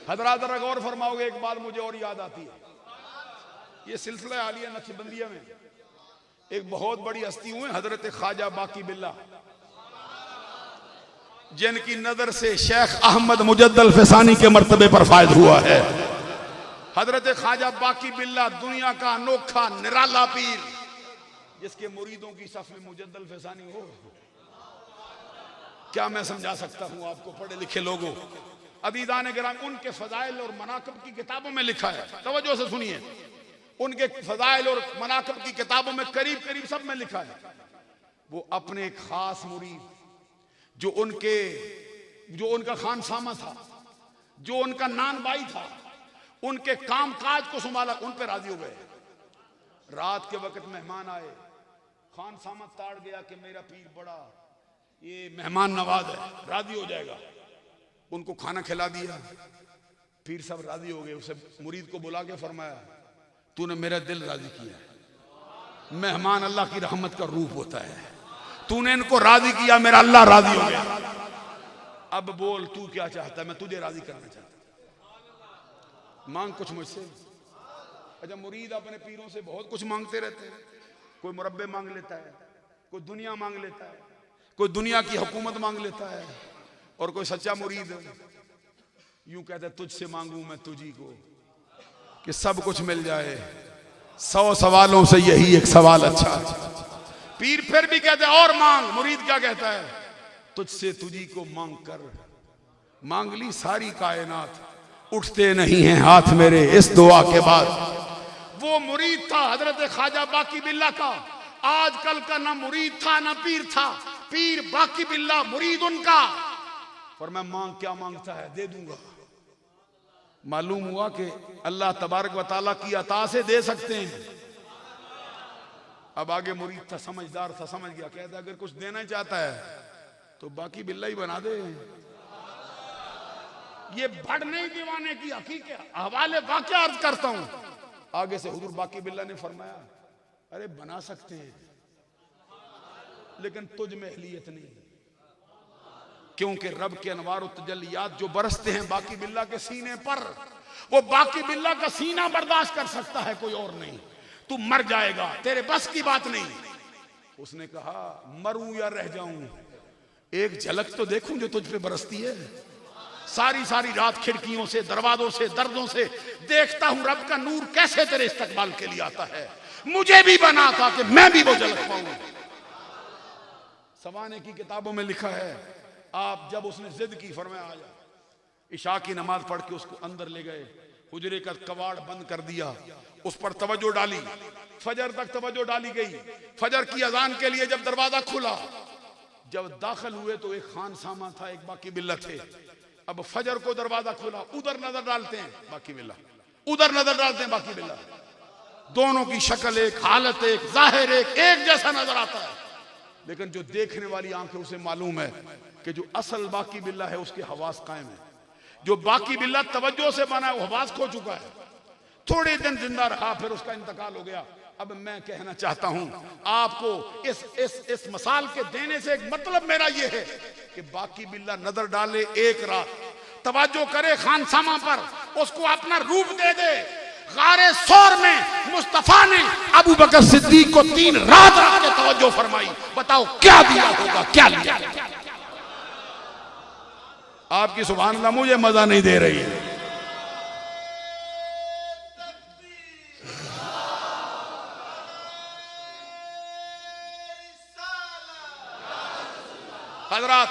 S2: हजरात जरा गौर फरमाओगे, एक बात मुझे और याद आती है। ये सिलसिला आलिया नक्शबंदिया में एक बहुत बड़ी हस्ती हुए हजरत ख्वाजा बाकी बिल्ला, जिनकी नजर से शेख अहमद मुजद्दल फैसानी के मर्तबे पर फायद हुआ है। हजरत ख्वाजा बाकी बिल्ला दुनिया का अनोखा निराला पीर, जिसके मुरीदों की सफ में मुजद्दल फैसानी हो। क्या मैं समझा सकता हूं आपको पढ़े लिखे लोगों। अदीदान गिराम, उनके फजाइल और मनाकब की किताबों में लिखा है, तवज्जो से सुनिए, उनके फजाइल और मनाकब की किताबों में करीब करीब सब में लिखा है, वो अपने खास मुरीद जो उनका खानसामा था, जो उनका नान भाई था, उनके काम काज को संभाला, उन पर राजी हो गए। रात के वक्त मेहमान आए, खानसामा ताड़ गया कि मेरा पीर बड़ा ये मेहमान नवाज है, राजी हो जाएगा। उनको खाना खिला दिया, पीर सब राजी हो गए। उसे मुरीद को बुला के फरमाया, तूने मेरा दिल राजी किया। मेहमान अल्लाह की रहमत का रूप होता है, तूने इनको राजी किया, मेरा अल्लाह राजी हो गया। अब बोल तू क्या चाहता है, मैं तुझे राजी करना चाहता हूं, मांग कुछ मुझसे। अच्छा, मुरीद अपने पीरों से बहुत कुछ मांगते रहते हैं। कोई मुरब्बे मांग लेता है, कोई दुनिया मांग लेता है, कोई दुनिया की हुकूमत मांग लेता है, और कोई सच्चा मुरीद यूं कहता है, तुझसे मांगू मैं तुझी को कि सब कुछ मिल जाए। 100 सवालों से यही एक सवाल अच्छा। पीर फिर भी कहते हैं और मांग। मुरीद क्या कहता है, तुझसे तुझी को मांग कर मांग ली सारी कायनात, उठते नहीं हैं हाथ मेरे इस दुआ के बाद। वो मुरीद था हजरत ख्वाजा बाकी बिल्ला का। आजकल का ना मुरीद था ना पीर था, पीर बाकी बिल्ला, मुरीद उनका। और मैं मांग क्या मांगता है, दे दूंगा। मालूम हुआ कि अल्लाह तबारक व तआला की अता से दे सकते हैं। अब आगे मुरीद था, समझदार था, समझ गया, कहता अगर कुछ देना चाहता है तो बाकी बिल्ला ही बना दे। ये बढ़ने दीवाने की हकीकत हवाले वाक़या अर्ज करता हूं। आगे से हुजूर बाकी बिल्ला ने फरमाया, अरे बना सकते हैं लेकिन तुझ में अहलियत नहीं, क्योंकि रब के अनवार तजल्लियात जो बरसते हैं बाकी बिल्ला के सीने पर, वो बाकी बिल्ला का सीना बर्दाश्त कर सकता है, कोई और नहीं। तू मर जाएगा, तेरे बस की बात नहीं। उसने कहा मरूं या रह जाऊं, एक झलक तो देखूं जो तुझ पे बरसती है। सारी सारी रात खिड़कियों से, दरवाजों से, दर्दों से देखता हूं रब का नूर कैसे तेरे इस्तकबाल के लिए आता है। मुझे भी बना था कि मैं भी वो झलक पाऊं। सवाने की किताबों में लिखा है, आप जब उसने जिद की, फरमाया आ जा। इशा की नमाज पढ़ के उसको अंदर ले गए, हुजरे का कवाड़ बंद कर दिया, उस पर तवज्जो डाली, फजर तक तवज्जो डाली गई। फजर की अजान के लिए जब दरवाजा खुला, जब दाखिल हुए तो एक खानसामा था, एक बाकी बिल्ला थे। अब फजर को दरवाजा खुला, उधर नजर डालते हैं बाकी बिल्ला, उधर नजर डालते हैं बाकी बिल्ला। दोनों की शक्ल एक, हालत एक, जाहिर एक जैसा नजर आता है। लेकिन जो देखने वाली आंखें उसे मालूम है कि जो असल बाकी बिल्ला है उसके हवास कायम है। जो बाकी बिल्ला तवज्जो से बना है वो हवास खो चुका है। थोड़े दिन जिंदा रहा, फिर उसका इंतकाल हो गया। अब मैं कहना चाहता हूं आपको इस मिसाल के देने से एक मतलब मेरा ये है कि बाकी बिल्ला नजर डाले एक रात, तवज्जो करे खानसामा पर, उसको अपना रूप दे दे। गारे सौर में मुस्तफा ने अबू बकर सिद्दीक को 3 रात रख के तवज्जो फरमाई। बताओ क्या दिया होगा, क्या लिया? आपकी सुभान अल्लाह मुझे मजा नहीं दे रही है। हजरात,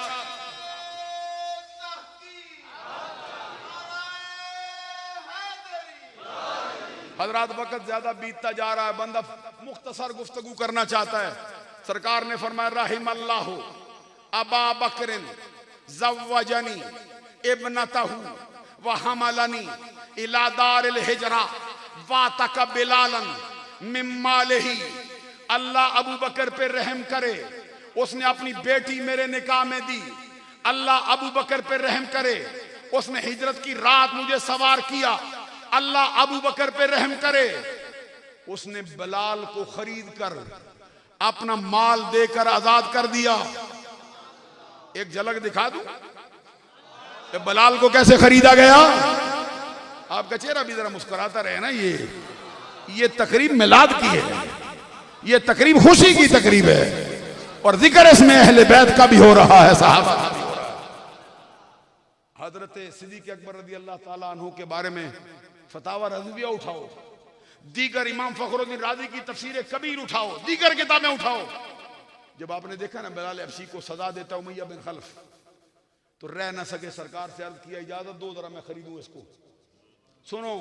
S2: हजरात वक्त ज्यादा बीतता जा रहा है, बंदा मुख्तसर गुफ्तगू करना चाहता है। सरकार ने फरमाया रहिमल्लाहु अबा बकरिन ज़व्वजनी इब्नतहु व हमलनी इला दारिल हिजरा व तकबिलालन मिम्मालिही। अल्लाह अबू बकर पे रहम करे, उसने अपनी बेटी मेरे निकाह में दी। अल्लाह अबू बकर पे रहम करे, उसने हिजरत की रात मुझे सवार किया, अल्लाह अबू बकर पे रहम करे। उसने बिलाल को खरीद कर अपना माल देकर आजाद कर दिया। एक झलक दिखा दूं कि बिलाल को कैसे खरीदा गया। आपका चेहरा भी जरा मुस्कुराता रहे ना। ये तकरीब मिलाद की है, ये तकरीब खुशी की तकरीब है, और जिक्र इसमें अहले बैत का भी हो रहा है, साहबा का भी हो रहा है। हजरत सिद्दीक अकबर रज़ी अल्लाह ताला अन्हु के बारे में फतावा रज़विया उठाओ, दीगर इमाम फखरुद्दीन राज़ी की तफसीर कबीर उठाओ, दीगर किताबें उठाओ। जब आपने देखा ना बिलाल हबशी को सजा देता उमैया बिन खल्फ, तो रह न सके, सरकार से अर्ज किया इजाजत दो जरा मैं खरीदूं इसको। सुनो,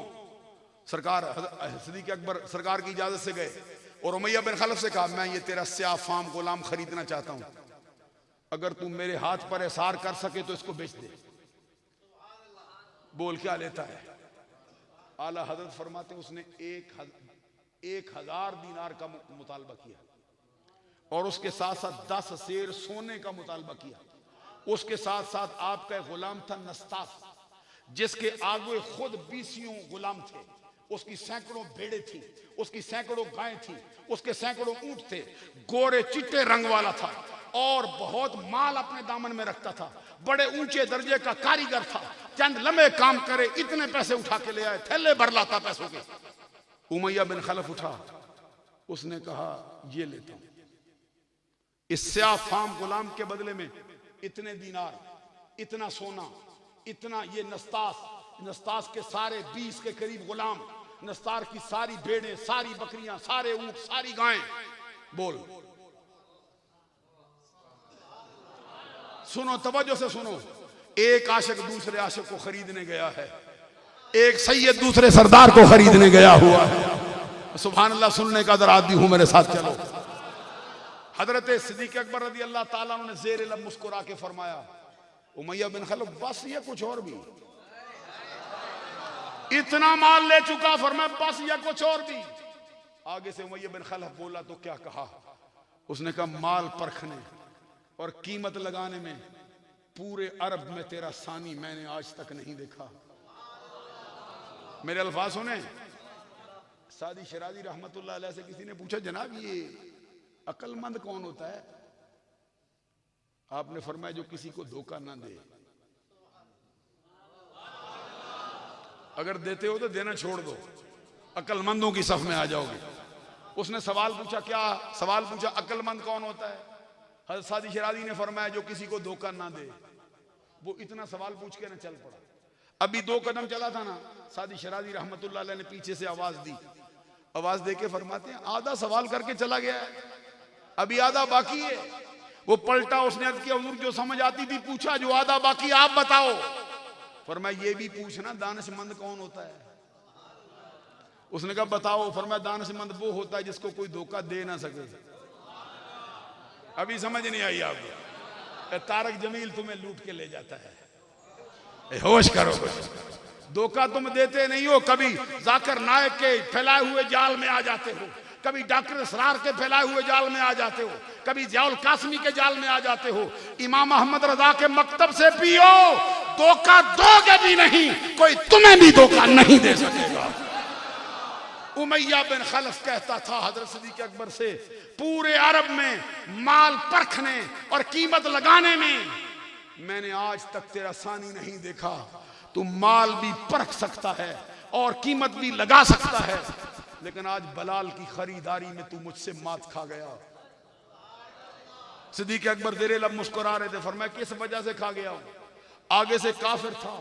S2: सरकार सिद्दीक अकबर सरकार की इजाजत से गए और उमैया बिन खल्फ से कहा मैं ये तेरा स्याह फाम गुलाम खरीदना चाहता हूं, अगर तू मेरे हाथ पर एसार कर सके तो इसको बेच दे। बोल क्या लेता है? आला हजरत फरमाते उसने 1000 दीनार का मुतालबा किया और उसके साथ साथ 10 सेर सोने का मुतालबा किया। उसके साथ साथ आपका गुलाम था नस्तास, जिसके आगे खुद 20 गुलाम थे, उसकी सैकड़ों भेड़े थी, उसकी सैकड़ों गायें थी, उसके सैकड़ों ऊंट थे, गोरे चिट्टे रंग वाला था और बहुत माल अपने दामन में रखता था, बड़े ऊंचे दर्जे का कारीगर था, चंद लम्हे काम करे इतने पैसे उठा के ले आए, थैले भर लाता पैसों के। उमैया बिन खल्फ उठा, उसने कहा ये लेता हूं, इस स्याह फाम गुलाम के बदले में इतने दीनार, इतना सोना, इतना ये नस्तास के सारे 20 के करीब गुलाम, नस्तार की सारी भेड़ें, सारी बकरियां, सारे ऊंट, सारी गायें। बोल सुनो, तवज्जो से सुनो। एक आशिक दूसरे आशिक को खरीदने गया है, एक सैयद दूसरे सरदार को खरीदने गया हुआ है। सुभान अल्लाह, सुनने का दर आदि हूं, मेरे साथ चलो। हजरत सिद्दीक अकबर रज़ी अल्लाह ताला ने ज़ेर लब मुस्कुरा के फरमाया उमैया बिन खल्फ बस ये कुछ और भी, इतना माल ले चुका, फरमाया बस या कुछ और भी। आगे से उमैया बिन खल्फ बोला तो क्या कहा? उसने कहा माल परखने और कीमत लगाने में पूरे अरब में तेरा सानी मैंने आज तक नहीं देखा। मेरे अल्फाज सुने। सादी शराजी रहमतुल्लाह अलैह से किसी ने पूछा जनाब ये अक्लमंद कौन होता है? आपने फरमाया जो किसी को धोखा ना दे। अगर देते हो तो देना छोड़ दो, अक्लमंदों की सफ में आ जाओगे। उसने सवाल पूछा, क्या सवाल पूछा? अक्लमंद कौन होता है? हज़रत सादी शराजी ने फरमाया जो किसी को धोखा ना दे। वो इतना सवाल पूछ के ना चल पड़ा। अभी 2 कदम चला था ना, सादी शराजी रहमतुल्लाह अलैह ने पीछे से आवाज दी। आवाज देके फरमाते हैं आधा सवाल करके चला गया है, अभी आधा बाकी है। वो पलटा, उसने अर्ज किया हुजूर जो समझ आती थी पूछा, जो आधा बाकी आप बताओ। फरमाया ये भी पूछना दानिशमंद कौन होता है? उसने कहा बताओ। फरमाया दानिशमंद वो होता है जिसको कोई धोखा दे ना सके। अभी समझ नहीं आई आपको? तारक जमील तुम्हें लूट के ले जाता है, होश करो। धोखा तुम देते नहीं हो, कभी जाकिर नायक के फैलाए हुए जाल में आ जाते हो, कभी डॉक्टर इसरार के फैलाए हुए जाल में आ जाते हो, कभी जियाउल कासमी के जाल में आ जाते हो। इमाम अहमद रजा के मकतब से पियो, धोखा दोगे भी नहीं, कोई तुम्हें भी धोखा नहीं दे सकेगा। उमैया बिन खल्फ कहता था हजरत सिद्दीक अकबर से पूरे अरब में माल परखने और कीमत लगाने में मैंने आज तक तेरा सानी नहीं देखा। तू माल भी परख सकता है और कीमत भी लगा सकता है, लेकिन आज बलाल की खरीदारी में तू मुझसे मात खा गया। सिद्दीक अकबर ज़ेरे लब मुस्कुरा रहे थे। फरमाया किस वजह से खा गया? आगे से काफिर था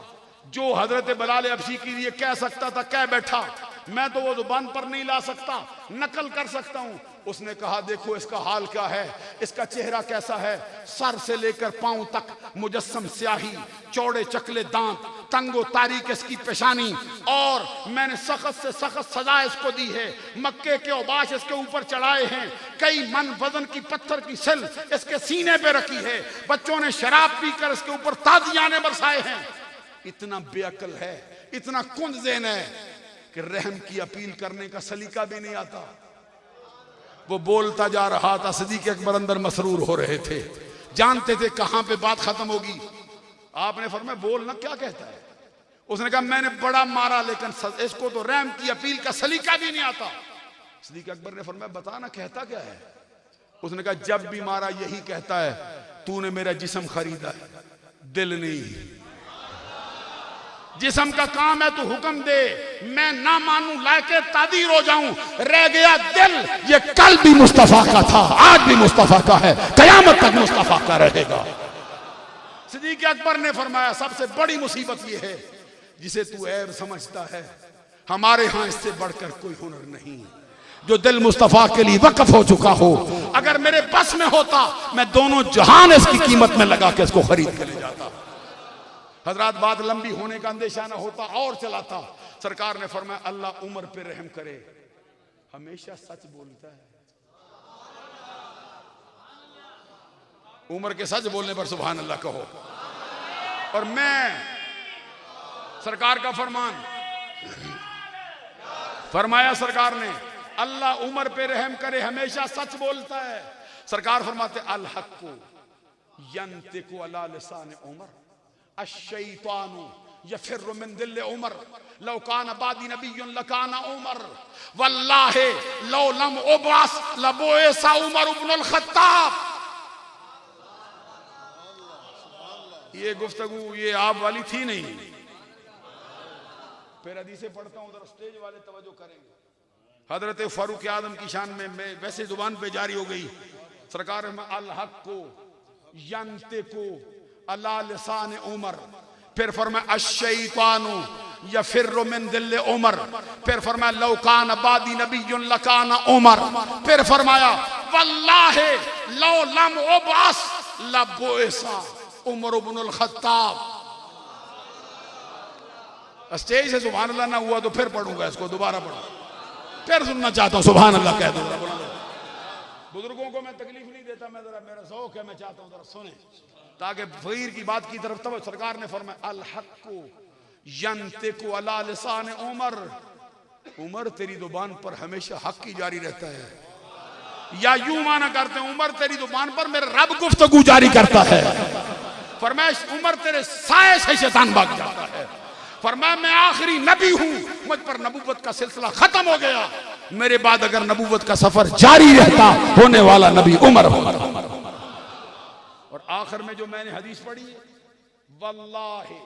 S2: जो हजरत बलाल हबशी के लिए कह सकता था, कह बैठा मैं तो वो जुबान पर नहीं ला सकता, नकल कर सकता हूं। उसने कहा देखो इसका हाल क्या है, इसका चेहरा कैसा है, सर से लेकर पांव तक मुजस्सम स्याही, चौड़े चकले दांत, तंगो तारीक इसकी पेशानी, और मैंने सख्त से सख्त सजा इसको दी है। मक्के के औबाश इसके ऊपर चढ़ाए हैं, कई मन वजन की पत्थर की सिल इसके सीने पे रखी है, बच्चों ने शराब पीकर इसके ऊपर ताजियाने बरसाए हैं। इतना बेअकल है, इतना कुंज़ेन है कि रहम की अपील करने का सलीका भी नहीं आता। वो बोलता जा रहा था, सिद्दीक अकबर अंदर मसरूर हो रहे थे, जानते थे कहां पे बात खत्म होगी। आपने फरमाया बोल ना, क्या कहता है? उसने कहा मैंने बड़ा मारा लेकिन इसको तो रहम की अपील का सलीका भी नहीं आता। सिद्दीक़ अकबर ने फरमाया बता ना कहता क्या है? उसने कहा जब भी मारा यही कहता है तूने मेरा जिस्म खरीदा है, दिल नहीं। जिस्म का काम है तू हुक्म दे, मैं ना मानूं लायके तादीर हो जाऊं, रह गया दिल। ये कल भी मुस्तफा का था, आज भी मुस्तफा का है, कयामत तक मुस्तफा का रहेगा। सिद्दीक़ अकबर ने फरमाया सबसे बड़ी मुसीबत ये है जिसे तू ऐब समझता है, हमारे यहां इससे बढ़कर कोई हुनर नहीं। जो दिल मुस्तफा के लिए वक्फ हो चुका हो, अगर मेरे बस में होता मैं दोनों जहान इसकी कीमत में लगा के इसको खरीद के ले जाता। हजरात बात लंबी होने का अंदेशा न होता और चलाता। सरकार ने फरमाया अल्लाह उमर पे रहम करे, हमेशा सच बोलता है। उमर के सच बोलने पर सुभान अल्लाह कहो। और मैं सरकार का फरमान फरमाया, सरकार ने अल्लाह उमर पे रहम करे, हमेशा सच बोलता है। सरकार फरमाते अल हक्कु यंतिकु अला लिसान उमर अश्शैतानु यफिरु मिन दिल उमर लौ कान बादी नबियुन लकान उमर वल्लाहि लौ लम उबास लबोएसा उमर इब्नुल खत्ताब। ये गुफ्तगू ये आप वाली थी नहीं। फिर हदीसें पढ़ता हूं, उधर स्टेज वाले तवज्जो करेंगे। हजरत फारूक आदम की शान में मैं वैसे जुबान पे जारी हो गई। सरकार में अल हक को यंतिकु अला लिसान उमर, फिर फरमाया अश्शैतानु यफिरु मिन दिल उमर, फिर फरमाया लौ कान बादी नबियुन लकान उमर, फिर फरमाया वल्लाहि लौ लम उबास लबोएसा उमर इब्नुल खत्ताब। स्टेज से सुभान अल्लाह ना हुआ तो फिर पढ़ूंगा इसको, दोबारा पढ़ूंगा, फिर सुनना चाहता हूं सुभान अल्लाह कह दो। बुजुर्गों को मैं तकलीफ नहीं देता, मैं जरा मेरा शौक है, मैं चाहता हूं जरा सुने ताकि फकीर की बात की तरफ तवज्जो। सरकार ने फरमाया अल हक्कु यंतिकु अला लिसान उमर, उमर तेरी जुबान पर हमेशा हक ही जारी रहता है। या यूं माना करते हैं उमर तेरी जुबान पर मेरा रब गुफ्तगू जारी करता है। फरमाया उमर तेरे साए से शैतान भाग जाता है। फरमाया मैं आखिरी नबी हूं, मुझ पर नबूवत का सिलसिला खत्म हो गया, मेरे बाद अगर नबूवत का सफर जारी रहता होने वाला नबी उमर होगा। और आखिर में जो मैंने हदीस पढ़ी है वल्लाहि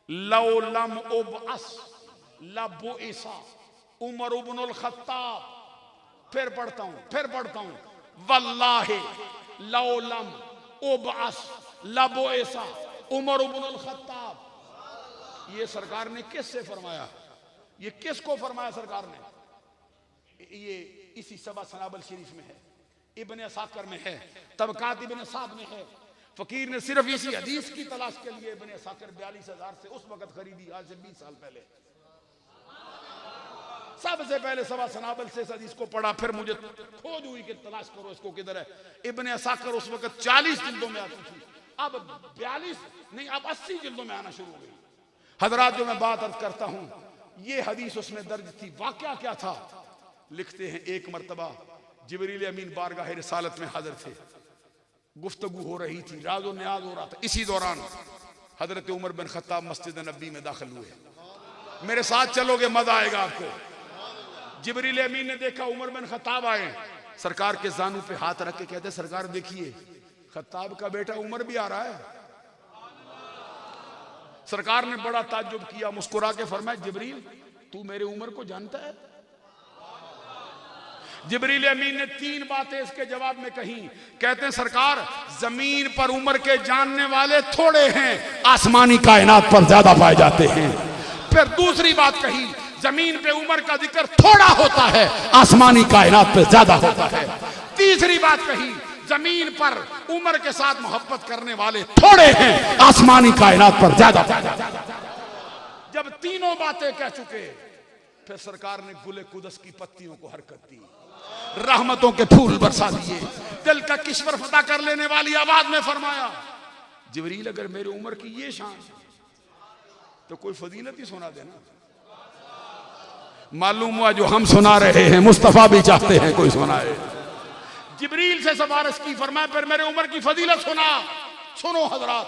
S2: लौ लम उबअस लबुइसा उमर इब्नुल खत्ताब। फिर पढ़ता हूं वल्लाहि लौ लम उबअस लबुइसा उमर इब्नुल खत्ताब। ये सरकार ने किससे फरमाया? ये किसको फरमाया सरकार ने? ये इसी सबा सनाबल शरीफ में है, इब्ने असाकिर में है, तबकात इब्ने साद में है। फकीर ने सिर्फ इसी हदीस की तलाश के लिए इब्ने असाकिर 42,000 से उस वक्त खरीदी, आज से 20 साल पहले। सबसे पहले सबा सनाबल से इस हदीस को पढ़ा, फिर मुझे खोज हुई कि तलाश करो इसको किधर है। इब्ने असाकिर उस वक्त 40 जिल्दों में आती थी, अब 42 नहीं, अब 80 जिल्दों में आना शुरू हो गई। हजरात जो मैं बात अर्ज करता हूं, ये हदीस उसमें दर्ज थी। वाकया क्या था? लिखते हैं एक मर्तबा जिब्रील अमीन बारगाह रिसालत में हाजिर थे, गुफ्तगू हो रही थी, राज़ो न्याज हो रहा था। इसी दौरान हजरत उमर बिन खत्ताब मस्जिद नबी में दाखिल हुए। मेरे साथ चलोगे मजा आएगा आपको। जिब्रील अमीन ने देखा उमर बिन खत्ताब आए, सरकार के जानू पे हाथ रख के कहते सरकार देखिए खत्ताब का बेटा उमर भी आ रहा है। सरकार ने बड़ा ताज्जुब किया, मुस्कुरा के फरमाया जिब्रील तू मेरे उमर को जानता है? जिब्रील अमीन ने 3 बातें इसके जवाब में कही। कहते हैं सरकार जमीन पर उमर के जानने वाले थोड़े हैं, आसमानी कायनात पर ज्यादा पाए जाते हैं। फिर दूसरी बात कही जमीन पे उमर का जिक्र थोड़ा होता है, आसमानी कायनात पे ज्यादा होता है। तीसरी बात कही जमीन पर उमर के साथ मोहब्बत करने वाले थोड़े हैं, आसमानी कायनात पर ज्यादा। जब तीनों बातें कह चुके फिर सरकार ने गुले कुदस की पत्तियों को हरकत दी, रहमतों के फूल बरसा दिए, दिल का किश्वर फता कर लेने वाली आवाज में फरमाया जिब्रील अगर मेरे उमर की ये शान तो कोई फजीलत ही सुना देना। मालूम हुआ जो हम सुना रहे हैं मुस्तफा भी चाहते हैं कोई सुनाए। जिब्रील से सिफारिश की, फरमाया फिर मेरे उमर की फजीलत सुना। सुनो हजरात,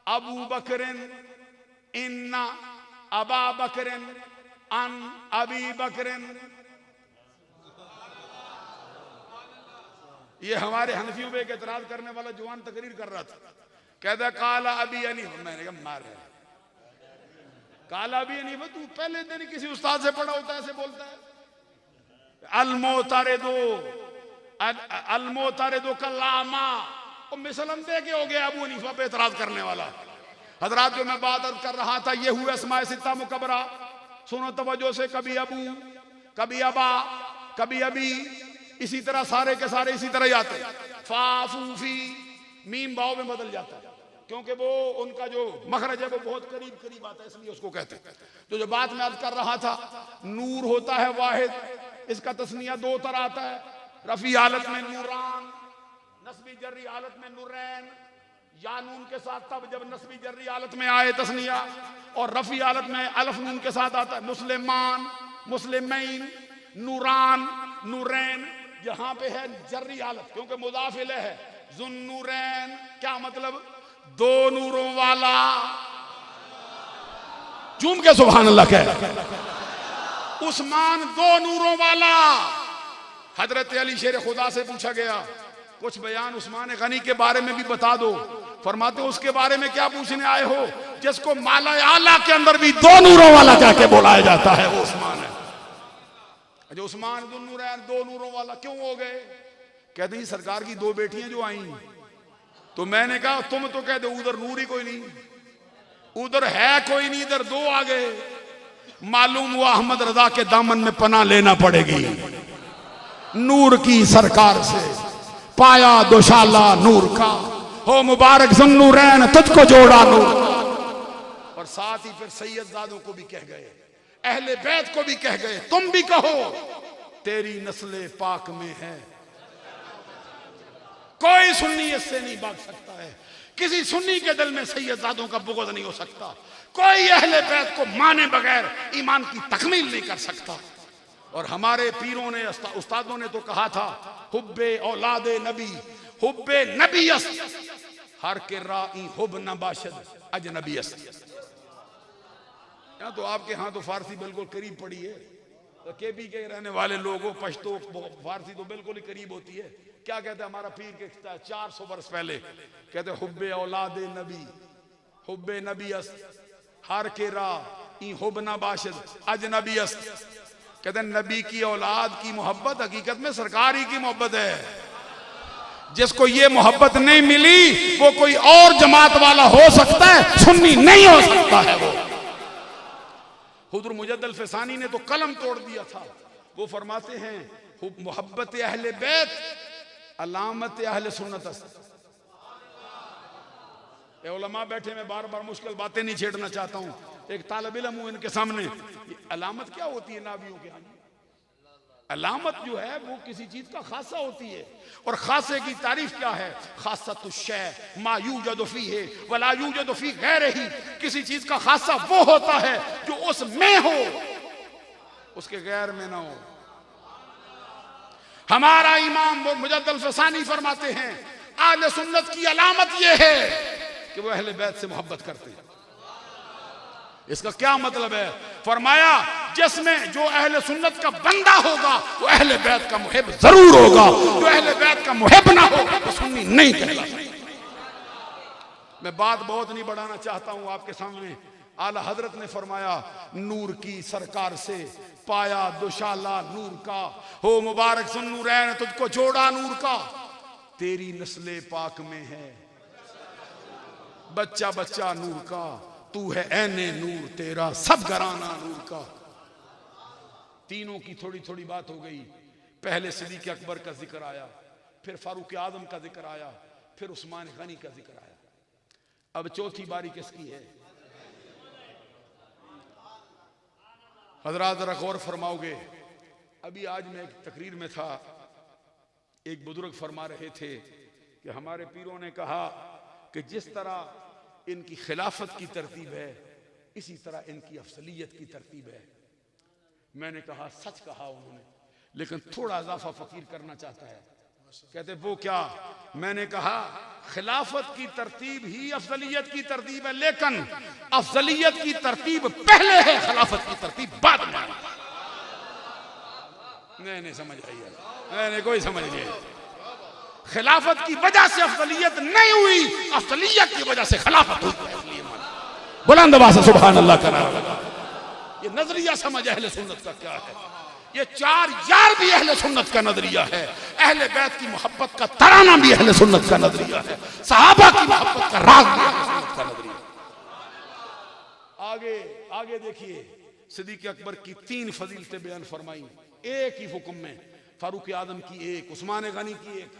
S2: अबू बकरिन इन्ना अबा बकरिन अन अबी बकरिन। ये हमारे हनफियों पे एक एतराज करने वाला जवान तकरीर कर रहा था, कहता काला अबी हनीफा। मैंने कहा मार रहे काला अबी हनीफा, तू पहले दिन किसी उस्ताद से पढ़ा होता है ऐसे बोलता है। अलमोतारेदो कल्लामा, और मिसलम दे के हो गया अबू हनीफा पे एतराज करने वाला। हजरात जो मैं बात अर्ज कर रहा था, ये हुए अस्माए सित्ता मुकबरा। सुनो तवज्जो से, कभी अबू, कभी अबा, कभी अबी, इसी तरह सारे के सारे इसी तरह ही आते। फा फूफी मीम बाव में बदल जाता है, क्योंकि वो उनका जो मखरज है वो बहुत करीब करीब आता है, इसलिए उसको कहते हैं। तो जो बात मैं अर्ज कर रहा था, नूर होता है वाहिद, इसका तस्निया दो तरह आता है। रफी हालत में नूरान, नस्बी जर्री हालत में नूरैन, या नून के साथ तब जब नस्बी जर्री हालत में आए तस्निया, और रफी हालत में अलफ नून के साथ आता है। मुस्लिमान, मुस्लिमैन, नूरान, नूरैन। यहां पे है जर्री हालत, क्योंकि मुदाफिल है। जुन्नूरैन क्या मतलब? दो नूरों वाला। झूम के सुभान अल्लाह कह। उस्मान दो नूरों वाला। हजरत अली शेर खुदा से पूछा गया, कुछ बयान उस्मान गनी के बारे में भी बता दो। फरमाते उसके बारे में क्या पूछने आए हो, जिसको माला आला के अंदर भी दो नूरों वाला कह के बुलाया जाता है, वो उस्मान है। जो उस्मान दुन्नूरैन, दो नूरों वाला क्यों हो गए? कहते हैं सरकार की दो बेटियां जो आई, तो मैंने कहा तुम तो कहते उधर नूर ही कोई नहीं, उधर है कोई नहीं, इधर दो आ गए। मालूम हुआ अहमद रजा के दामन में पनाह लेना पड़ेगी। नूर की सरकार से पाया दोशाला नूर का, हो मुबारक जुन्नूरैन तुझको जोड़ा नूर। और साथ ही फिर सैयदजादों को भी कह गए, अहले बैत को भी कह गए, तुम भी कहो तेरी नस्ले पाक में है। कोई सुन्नी इससे नहीं भाग सकता है। किसी सुन्नी के दिल में सैयदजादों का बुग़्ज़ नहीं हो सकता। कोई अहले बैत को माने बगैर ईमान की तकमील नहीं कर सकता। और हमारे पीरों ने, उस्तादों ने तो कहा था, हुब्बे औलादे नबी, हुब्बे नबी अस, हर के राई हुब न बाशद अजनबी अस। यहाँ तो आपके यहाँ तो फारसी बिल्कुल करीब पड़ी है, तो केपी के रहने वाले लोगों, पश्तो फारसी तो बिल्कुल ही करीब होती है। क्या कहते हैं हमारा पीर के 400 वर्ष पहले, कहते हुब्बे औलादे नबी, हुब्बे नबी अस, हर के राई हुब न बाशद अजनबी अस। कहते हैं नबी की औलाद की मोहब्बत हकीकत में सरकार ही की मोहब्बत है। जिसको ये मोहब्बत नहीं मिली वो कोई और जमात वाला हो सकता है, सुन्नी नहीं हो सकता है वो। हुज़ूर मुजद्दल फ़सानी ने तो कलम तोड़ दिया था। वो फरमाते हैं मोहब्बत अहले बैत अलामत अहले सुन्नत। उलमा बैठे, मैं बार बार मुश्किल बातें नहीं छेड़ना चाहता हूं। एक तालिब इल्म हूं इनके सामने, अलामत क्या होती है नाबियों के यहाँ? अलामत जो है वो किसी चीज का खासा होती है। और खासे की तारीफ क्या है? खासतुश्शै मा यूजदु फीहि वला यूजदु फी गैरिही। किसी चीज का खासा वो होता है जो उसमें हो, उसके गैर में ना हो। हमारा इमाम मुजद्दल फ़सानी फरमाते हैं आले सुन्नत की अलामत ये है कि वो अहले बैत से मोहब्बत करते हैं। इसका क्या मतलब है? फरमाया जिसमें जो अहले सुन्नत का बंदा होगा वो अहले बैत का मुहिब जरूर होगा, जो अहले बैत का मुहिब ना होगा वो सुन्नी नहीं कहलाता। मैं बात बहुत नहीं बढ़ाना चाहता हूं आपके सामने। आला हजरत ने फरमाया नूर की सरकार से पाया दुशाला नूर का, हो मुबारक सुन्नूरैन तुझको जोड़ा नूर का, तेरी नस्ले पाक में है बच्चा बच्चा नूर का, तू है ऐने नूर तेरा सब घराना नूर का। तीनों की थोड़ी थोड़ी बात हो गई। पहले सिद्दीक़ अकबर का जिक्र आया, फिर फारूक आजम का जिक्र आया, फिर उस्मान गनी का जिक्र आया। अब चौथी बारी किसकी है? हजरात जरा गौर फरमाओगे। अभी आज मैं एक तकरीर में था, एक बुजुर्ग फरमा रहे थे कि हमारे पीरों ने कहा कि जिस तरह इनकी खिलाफत की तरतीब है इसी तरह इनकी अफसलियत की तरतीब है। मैंने कहा सच कहा उन्होंने, लेकिन थोड़ा इजाफा फकीर करना चाहता है। कहते वो क्या? मैंने कहा खिलाफत की तरतीब ही अफजलियत की तरतीब है, लेकिन अफजलियत की तरतीब पहले है, खिलाफत की तरतीब बाद में। नहीं समझ आई है, नहीं कोई समझ नहीं आई। खिलाफत की वजह से अफजलियत नहीं हुई, अफजलियत की वजह से खिलाफत हुई। बुलंद आवाज से सुभान अल्लाह का नारा लगा। ये नजरिया समझ अहले सुन्नत का क्या है। ये चार यार भी अहले सुन्नत का नजरिया है। अहले बैत की मोहब्बत का तराना भी अहले सुन्नत का नजरिया है। सहाबा की मोहब्बत का राज भी अहले सुन्नत का नजरिया। आगे आगे देखिए, सिद्दीक़ अकबर की 3 फजीलतें बयान फरमाई एक ही हुक्म में। फारूक आदम की एक, उस्मान गनी की एक।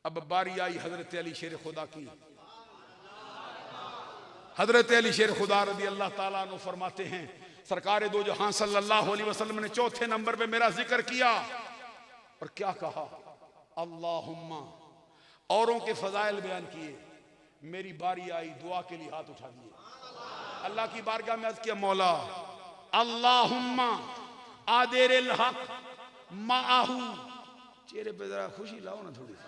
S2: अब बारी आई हजरत अली शेर खुदा की। हजरत अली शेर खुदा रज़ी अल्लाह ताला अन्हु फरमाते हैं, सरकार दो जहां सल्लल्लाहु अलैहि वसल्लम ने चौथे नंबर पे मेरा जिक्र किया और क्या कहा? अल्लाहुम्मा। औरों के फजाइल बयान किए, मेरी बारी आई दुआ के लिए हाथ उठा दिए, अल्लाह की बारगाह में अर्ज किया, मौला अल्लाहुम्मा आदिरिल हक माहू। चेहरे पे जरा खुशी लाओ ना थोड़ी सी।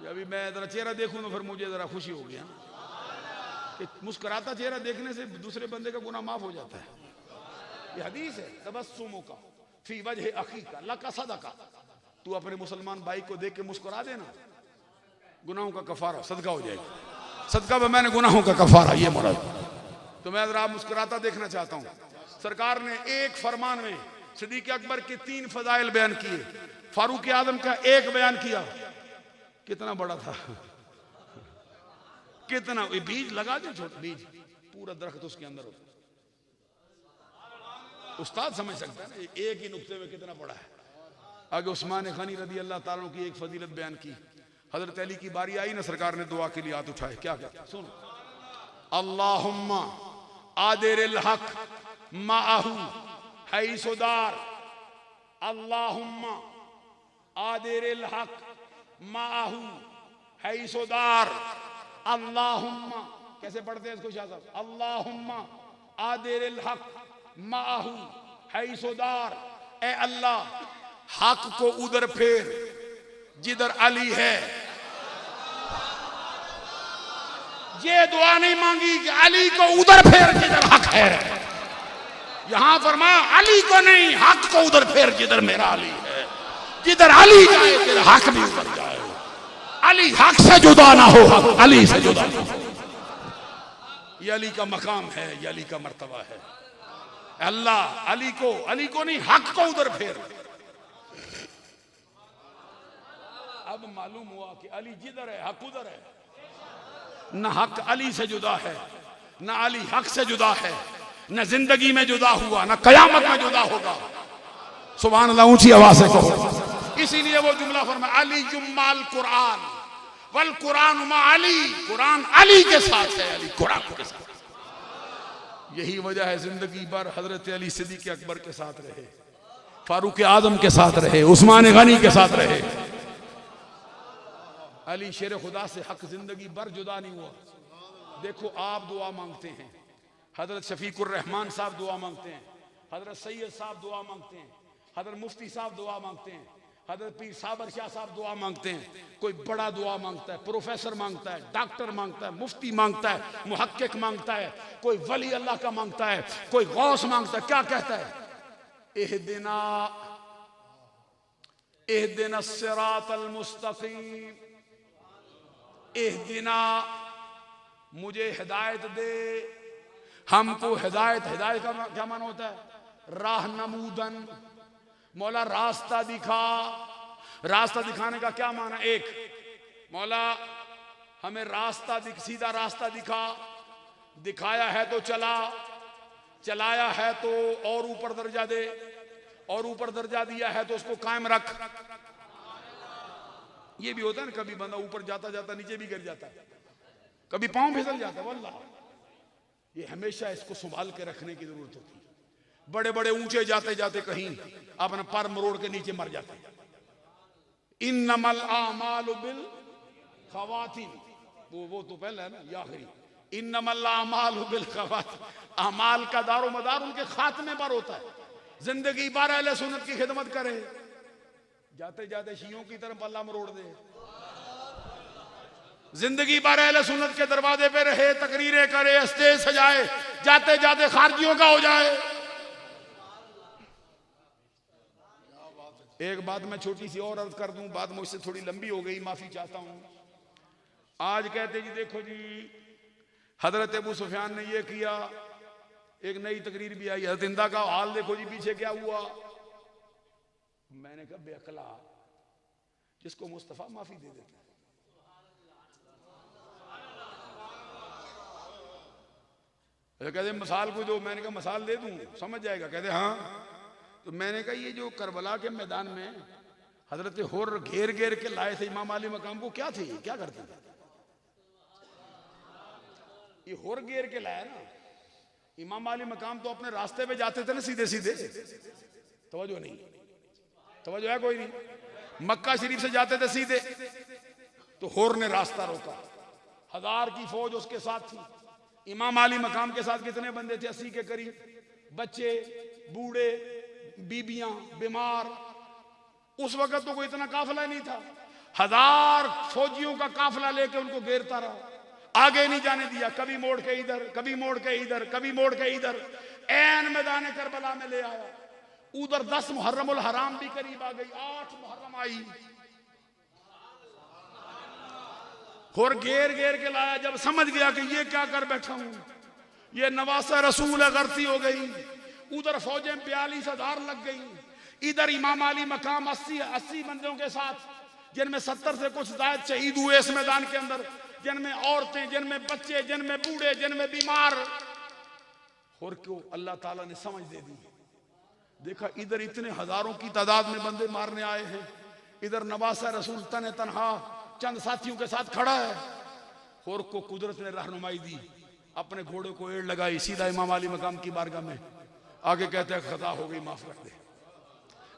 S2: अभी मैं जरा चेहरा देखूं तो फिर मुझे जरा खुशी हो गया कि मुस्कुराता चेहरा देखने से दूसरे बंदे का गुनाह माफ हो जाता है। ये हदीस है, तबस्सुमु का फी वजह अखीका लका सदका। तू अपने मुसलमान भाई को देख के मुस्कुरा देना, गुनाहों का कफारा, सदका हो जाएगा। सदका में मैंने गुनाहों का कफारा, ये मुराद। तो मैं जरा मुस्कुराता देखना चाहता हूँ। सरकार ने एक फरमान में सिद्दीक़ अकबर के 3 फजाइल बयान किए, फारूक आदम का एक बयान किया। कितना बड़ा था, कितना बीज लगा दे, छोटा बीज, पूरा दरख्त उसके अंदर होता। उस्ताद समझ सकता है ना एक ही नुक्ते में कितना बड़ा है। आगे उस्मान गनी रज़ी अल्लाह ताला की एक फजीलत बयान की। हजरत अली की बारी आई ना, सरकार ने दुआ के लिए हाथ उठाए, क्या कहते सुन, अल्लाहुम्मा आदिरिल हक माहू हैसुदार। अल्लाहुम्मा आदिरिल हक माहू हैसुदार। अल्लाहुम्मा, कैसे पढ़ते हैं इसको शाह साहब? अल्लाहुम्मा आदिरिल हक माहू हैसुदार। ए अल्लाह, हक को उधर फेर जिधर अली है। ये दुआ नहीं मांगी कि अली को उधर फेर जिधर हक है। यहां फरमा अली को नहीं, हक को उधर फेर जिधर मेरा अली है। जिधर अली जाए तेरा हक भी उधर जाए। अली हक से जुदा ना हो, हक अली से जुदा ना हो। ये अली का मकाम है, ये अली का मर्तबा है। अल्लाह अली को नहीं, हक को उधर फेर। अब मालूम हुआ कि अली जिधर है हक उधर है। न हक अली से जुदा है, न अली हक से जुदा है, न जिंदगी में जुदा हुआ, न कयामत में जुदा होगा। सुभान अल्लाह, ऊंची आवाज से कहो। इसीलिए वो जुमला फरमाया, अली जुम्माल कुरान वल कुरान मा अली। कुरान अली के साथ है, अली कुरान के साथ। यही वजह है जिंदगी भर हजरत अली सिद्दीक़ अकबर के साथ रहे, फारूक आजम के साथ रहे, उस्मान गनी के साथ रहे। अली शेर खुदा से हक जिंदगी भर जुदा नहीं हुआ। देखो आप दुआ मांगते हैं, हजरत शफीकुर रहमान साहब दुआ मांगते हैं, हजरत सैयद साहब दुआ मांगते हैं, हजरत मुफ्ती साहब दुआ मांगते हैं, हजरत पीर साबर शाह साहब दुआ मांगते हैं। कोई बड़ा दुआ मांगता है, प्रोफेसर मांगता है, डॉक्टर मांगता है, मुफ्ती मांगता है, मुहक्किक मांगता है, कोई वली अल्लाह का मांगता है, कोई गौस मांगता है। क्या कहता है? इहदिना सिरातल मुस्तकीम, इहदिना, मुझे हिदायत दे, हमको हिदायत। हिदायत का क्या माना होता है? राह नमूदन, मौला रास्ता दिखा। रास्ता दिखाने का क्या माना? एक, मौला हमें रास्ता सीधा रास्ता दिखा, दिखाया है तो चला, चलाया है तो और ऊपर दर्जा दे, और ऊपर दर्जा दिया है तो उसको कायम रख। ये भी होता है ना, कभी बंदा ऊपर जाता जाता नीचे भी गिर जाता है, कभी पांव फिसल जाता है। वल्लाह, ये हमेशा इसको संभाल के रखने की जरूरत होती है। बड़े बड़े ऊंचे जाते जाते कहीं अपना पर मरोड़ के नीचे मर जाते हैं। इन्नमल आमालु बिल खवातिम, वो तो पहले है ना, ये आखिरी। इन्नमल आमालु बिल खवातिम, अमाल का दारो मदार उनके खात्मे पर होता है। जिंदगी भर अहले सुन्नत की खिदमत करे, जाते जाते शियों की तरफ अल्लाह मरोड़ दे। जिंदगी भर अहले सुन्नत के दरवाजे पे रहे, तकरीरें करे, स्टेज सजाए, जाते जाते खारजियों का हो जाए। एक बात मैं छोटी सी और अर्ज कर दूं, बात मुझसे थोड़ी लंबी हो गई, माफी चाहता हूं। आज कहते जी देखो जी हजरत अबू सुफियान ने ये किया, एक नई तकरीर भी आई, हजरत हिंदा का हाल देखो जी पीछे क्या हुआ। मैंने कहा बेअक्ला, जिसको मुस्तफा माफी दे देता है। कहते मिसाल को दो, मैंने कहा मिसाल दे दूं समझ जाएगा। कहते हाँ। तो मैंने कहा ये जो करबला के मैदान में हजरत हुर घेर घेर के लाए थे इमाम अली मकाम को, क्या थे, क्या करते थे? ये हुर घेर के लाया ना, इमाम अली मकाम तो अपने रास्ते पे जाते थे ना सीधे सीधे। तवज्जो नहीं, तवज्जो है कोई नहीं? मक्का शरीफ से जाते थे सीधे, तो हुर ने रास्ता रोका, 1000 की फौज उसके साथ थी। इमाम अली मकाम के साथ कितने बंदे थे? 80 के करीब, बच्चे, बूढ़े, बीबियां, बीमार। उस वक्त तो कोई इतना काफिला नहीं था। 1000 फौजियों का काफिला लेके उनको घेरता रहा, आगे नहीं जाने दिया, कभी मोड़ के इधर, कभी मोड़ के इधर, कभी मोड़ के इधर। ऐन मैदान करबला में ले आया। उधर 10 मुहर्रमुल हराम भी करीब आ गई, 8 मुहर्रम आई। और घेर घेर के लाया। जब समझ गया कि ये क्या कर बैठा हूं, ये नवासा रसूल गलती हो गई। उधर फौजें 42,000 लग गई, इधर इमाम अली मकाम 80 बंदों के साथ, जिनमें 70 से कुछ जायद शहीद हुए इस मैदान के अंदर, जिनमें औरतें, जिनमें बच्चे, जिनमें बूढ़े, जिनमें बीमार। और क्यों अल्लाह ताला ने समझ दे दी। देखा इधर इतने हजारों की तादाद में बंदे मारने आए हैं, इधर नवासा रसूल तने तनहा चंद साथियों के साथ खड़ा है। और को कुदरत ने रहनुमाई दी, अपने घोड़े को एड़ लगाई, सीधा इमाम अली मकाम की बारगाह में आगे कहते हैं खता हो गई, माफ कर दे,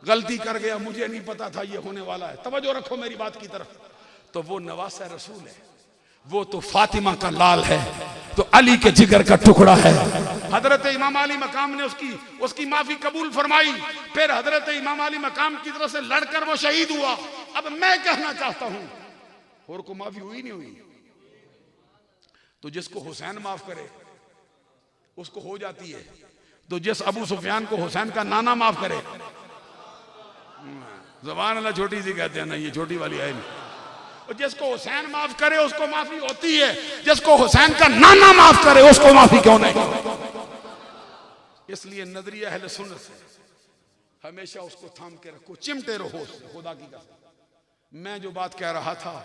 S2: गलती कर गया, मुझे नहीं पता था ये होने वाला है। तवज्जो रखो मेरी बात की तरफ। तो वो नवासा रसूल है, वो तो फातिमा का लाल है, तो अली के जिगर का टुकड़ा है। हजरत इमाम अली मकाम ने उसकी माफी कबूल फरमाई। फिर हजरत इमाम अली मकाम की तरफ से लड़कर वो शहीद हुआ। अब मैं कहना चाहता हूं, और को माफी हुई नहीं हुई? तो जिसको हुसैन माफ करे उसको हो जाती है। तो जिस अबू सुफियान को हुसैन का नाना माफ करे, ज़बान अल्लाह छोटी सी कहते हैं ना, ये छोटी वाली है नहीं। और जिसको हुसैन माफ करे उसको माफी होती है, जिसको हुसैन का नाना माफ करे उसको माफी क्यों नहीं? इसलिए नजरिया अहले सुन्नत से हमेशा उसको थाम के रखो, चिमटे रहो खुदा की कसम। मैं जो बात कह रहा था,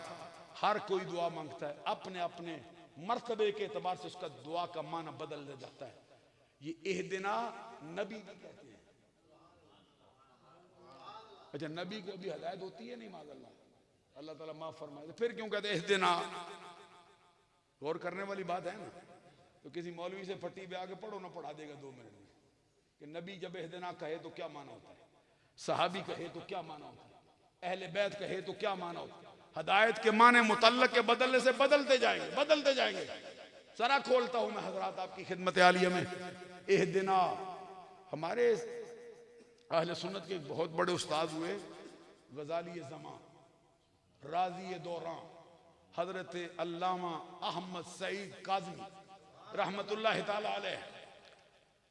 S2: हर कोई दुआ मांगता है, अपने अपने मर्तबे के एतबार से उसका दुआ का माना बदल जाता है। ये एहदिना नबी भी कहते हैं। अच्छा, नबी को भी हिदायत होती है नहीं? माज़अल्लाह, अल्लाह ताला माफ फरमाए। फिर क्यों कहते एहदिना? गौर करने वाली बात है ना। तो किसी मौलवी से फटी पे आगे पढ़ो ना, पढ़ा देगा 2 मिनट में कि नबी जब एहदिना कहे तो क्या माना होता है, सहाबी कहे तो क्या माना होता है, अहले बैत कहे तो क्या माना होता है। हदायत के माने मुतल्लक के बदलने से बदलते जाएंगे, बदलते जाएंगे। जरा खोलता हूं मैं हजरात आपकी खिदमत आलिया में। एहदिना, हमारे अहले सुन्नत के एक बहुत बड़े उस्ताद हुए, गजाली ज़मा, राजी दौरान, हजरत अल्लामा अहमद सईद काज़मी रहमतुल्लाह ताला अलैह।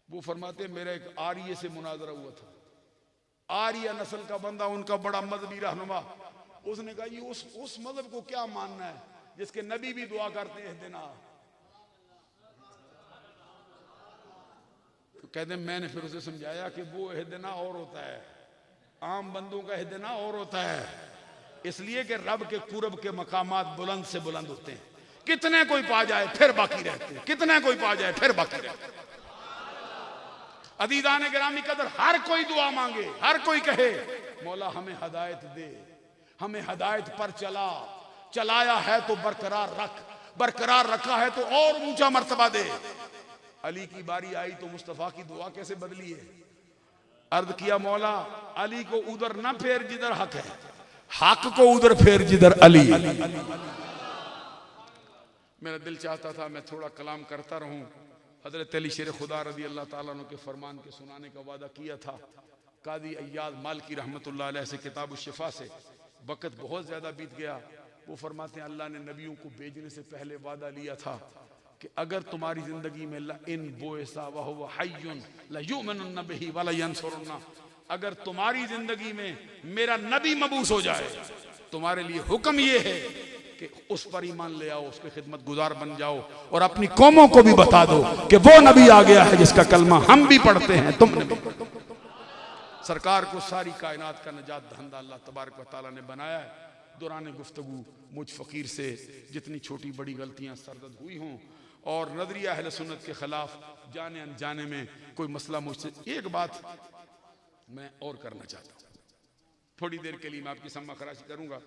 S2: वो फरमाते मेरा एक आर्य से मुनाजरा हुआ था, आर्य नस्ल का बंदा, उनका बड़ा मजहबी रहनुमा। उसने कहा ये उस मजहब को क्या मानना है जिसके नबी भी दुआ करते हैं एहदिना। तो कहते मैंने फिर उसे समझाया कि वो एहदिना और होता है, आम बंदों का एहदिना और होता है। इसलिए कि रब के कुर्ब के मकामात बुलंद से बुलंद होते हैं। कितने कोई पा जाए फिर बाकी रहते हैं, कितने कोई पा जाए फिर बाकी रहते हैं। अदीदान गिरामी कदर, हर कोई दुआ मांगे, हर कोई कहे मौला हमें हदायत दे, हमें हदायत पर चलाया है तो बरकरार रख, बरकरार रखा है तो और ऊंचा मर्तबा दे। अली की बारी आई तो मुस्तफा की दुआ कैसे बदली है? अर्ज किया मौला अली को उधर ना फेर जिधर हक है, हक को उधर फेर जिधर अली। मेरा दिल चाहता था मैं थोड़ा कलाम करता रहूं। हजरत अली शेर खुदा रज़ी अल्लाह ताला अन्हु के फरमान के सुनाने का वादा किया था, कादी अय्याद मालिकी रहमतुल्लाह अलैह से किताब शिफा से, वक़्त बहुत ज़्यादा बीत गया। वो फरमाते हैं अल्लाह ने नबियों को भेजने से पहले वादा लिया था कि अगर तुम्हारी ज़िंदगी में ला इन बोएसा वह हय्युन ला युमिनुन बिही वला यंसुरुन्ना, अगर तुम्हारी ज़िंदगी में मेरा नबी मबूस हो जाए, तुम्हारे लिए हुक्म ये है कि उस पर ईमान ले आओ, उसके खिदमत गुजार बन जाओ और अपनी कौमों को भी बता दो कि वो नबी आ गया है जिसका कलमा हम भी पढ़ते हैं, तुमने भी। सरकार को सारी कायनात का निजात दहंदा अल्लाह तबारक व तआला ने बनाया है। दौरान गुफ्तगू मुझ फ़कीर से जितनी छोटी बड़ी गलतियाँ सरदद हुई हों और नजरिया अहले सुन्नत के ख़िलाफ़ जाने अनजाने में कोई मसला मुझसे, एक बात मैं और करना चाहता हूँ, थोड़ी देर के लिए मैं आपकी सम्मा खराशी करूँगा।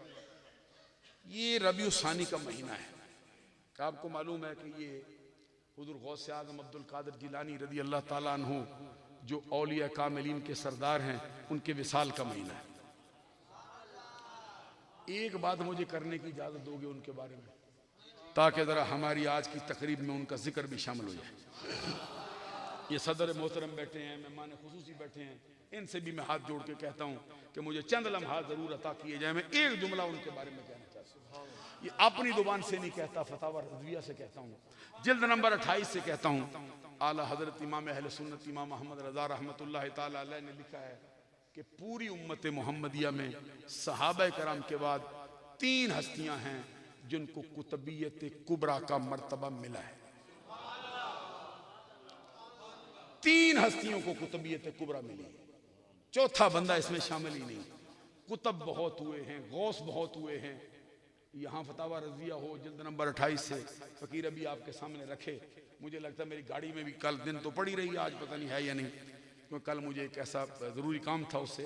S2: ये रबीउल सानी का महीना है, आपको मालूम है कि ये हुज़ूर गौसे आज़म अब्दुल कादिर जिलानी रज़ी अल्लाह ताला अन्हु जो औलिया कामिलीन के सरदार हैं, उनके विसाल का महीना है। एक बात मुझे करने की इजाज़त दोगे उनके बारे में, ताकि ज़रा हमारी आज की तकरीब में उनका जिक्र भी शामिल हो जाए। ये सदर मोहतरम बैठे हैं, मेहमान खुसूसी बैठे हैं, इनसे भी मैं हाथ जोड़ के कहता हूँ कि मुझे चंद लम्हा ज़रूर अता किए जाए। मैं एक जुमला उनके बारे में कहना चाहता हूँ, ये अपनी ज़ुबान से नहीं कहता, फतावा रज़विया से कहता हूँ, जिल्द नंबर 28 से कहता हूँ। आला हज़रत इमाम अहले सुन्नत इमाम मोहम्मद रज़ा रहमतुल्लाह ताला अलैह ने लिखा है कि पूरी उम्मत मोहम्मदिया में सहाबा कराम के बाद 3 हस्तियां हैं जिनको कुतबियत कुबरा का मर्तबा मिला है। 3 हस्तियों को कुतबियत कुबरा मिली है, चौथा बंदा इसमें शामिल ही नहीं। कुतब बहुत हुए हैं, गौस बहुत हुए हैं। यहाँ फतावा रज़िया हो जिल्द नंबर 28 से फ़कीर अभी आपके सामने रखे। मुझे लगता है मेरी गाड़ी में भी कल दिन तो पड़ी रही, आज पता नहीं है या नहीं, क्योंकि कल मुझे एक ऐसा ज़रूरी काम था उससे।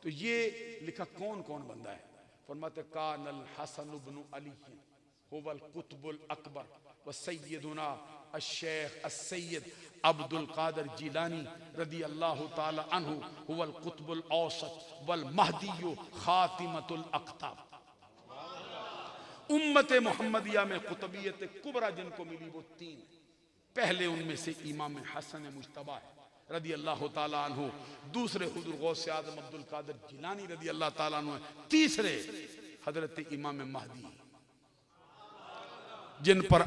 S2: तो ये लिखा कौन कौन बंदा है। फरमाते कानल हसन इब्न अली हुवल कुतुबुल अकबर व सय्यदुना अश-शेख अस-सय्यद अब्दुल कादिर जिलानी रदी अल्लाह ताला अन्हु हुवल कुतुबुल औसत वल महदियु खातिमतुल अक़ताब। उम्मत मोहम्मदिया में कुतबियत कुबरा जिनको मिली वो 3, पहले उनमें से इमाम हसन मुज्तबा है रदी अल्लाह ताला अन्हु, दूसरे हुज़ूर गौसे आज़म अब्दुल कादिर जिलानी रदी अल्लाह ताला अन्हु, तीसरे हजरत इमाम महदी, जिन पर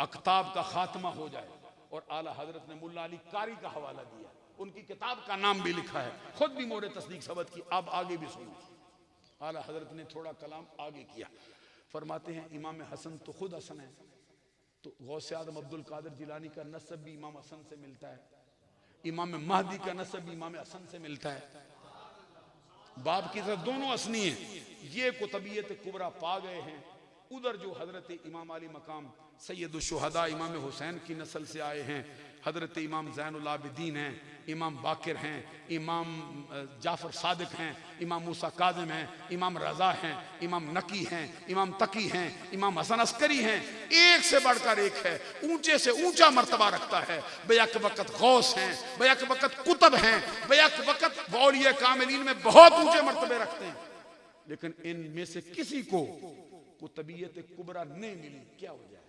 S2: अक़ताब का खात्मा हो जाए। और आला हजरत ने मुल्ला अली कारी का हवाला दिया, उनकी किताब का नाम भी लिखा है, खुद भी मोरे तस्दीक सबत की। अब आगे भी सुनो, आला हजरत ने थोड़ा कलाम आगे किया। फरमाते हैं इमाम हसन तो खुद हसन है, तो गौसे आज़म अब्दुल कादिर जिलानी का नस्ब भी इमाम हसन से मिलता है, इमाम महदी का नस्ब भी इमाम हसन से मिलता है। बाप की तरफ दोनों असनी हैं। ये कुतबियत कुबरा पा गए हैं। उधर जो हजरत इमाम अली मकाम सैयदुल शुहदा इमाम हुसैन की नस्ल से आए हैं, हजरत इमाम ज़ैनुल आबिदीन हैं, इमाम बाकिर हैं, इमाम जाफ़र सादिक हैं, इमाम मूसा काज़िम हैं, इमाम रज़ा हैं, इमाम नकी हैं, इमाम तकी हैं, इमाम हसन अस्करी हैं। एक से बढ़कर एक है, ऊंचे से ऊंचा मर्तबा रखता है। बेयक वक़्त गौस हैं, बेयक वक़्त कुतब हैं, बेयक वक़्त औलिया कामिलीन में बहुत ऊंचे मर्तबे रखते हैं। लेकिन इनमें से किसी को कुतबियत कुबरा नहीं मिली। क्या वजह है?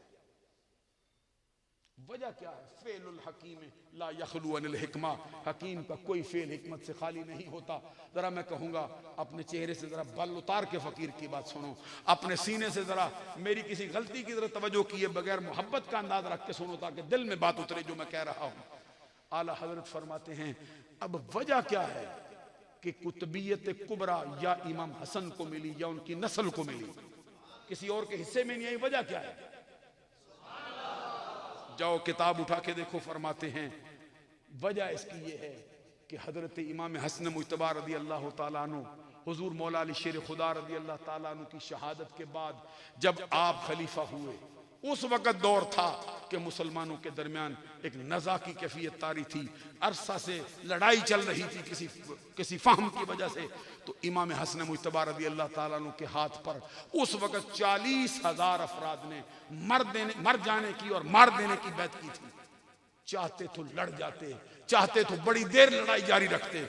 S2: वजह क्या है? फेलुल हकीम ला यखलू अनिल हिकमा, हकीम का कोई फेल हिकमत से खाली नहीं होता। जरा मैं कहूँगा अपने चेहरे से जरा बल उतार के फ़कीर की बात सुनो, अपने सीने से जरा मेरी किसी गलती की तरफ तवज्जो किए बगैर मोहब्बत का अंदाज रख के सुनो, ताकि दिल में बात उतरे जो मैं कह रहा हूँ। आला हजरत फरमाते हैं अब वजह क्या है कि कुतबियत कुबरा या इमाम हसन को मिली या उनकी नस्ल को मिली, किसी और के हिस्से में नहीं आई। वजह क्या है? जाओ किताब उठा के देखो। फरमाते हैं वजह इसकी ये है कि हजरत इमाम हसन मुज्तबा रदी अल्लाह ताला अन्हु हुजूर मौला अली शेर खुदा रदी अल्लाह ताला अन्हु की शहादत के बाद जब आप खलीफा हुए, उस वक़्त दौर था कि मुसलमानों के दरमियान एक नज़ा की कैफियत तारी थी। अरसा से लड़ाई चल रही थी किसी फाहम की वजह से। तो इमाम हसन मुज्तबा रदी अल्लाह ताला अन्हु के हाथ पर उस वक़्त 40,000 अफराद ने मर जाने की और मार देने की बैत की थी। चाहते तो लड़ जाते, चाहते तो बड़ी देर लड़ाई जारी रखते,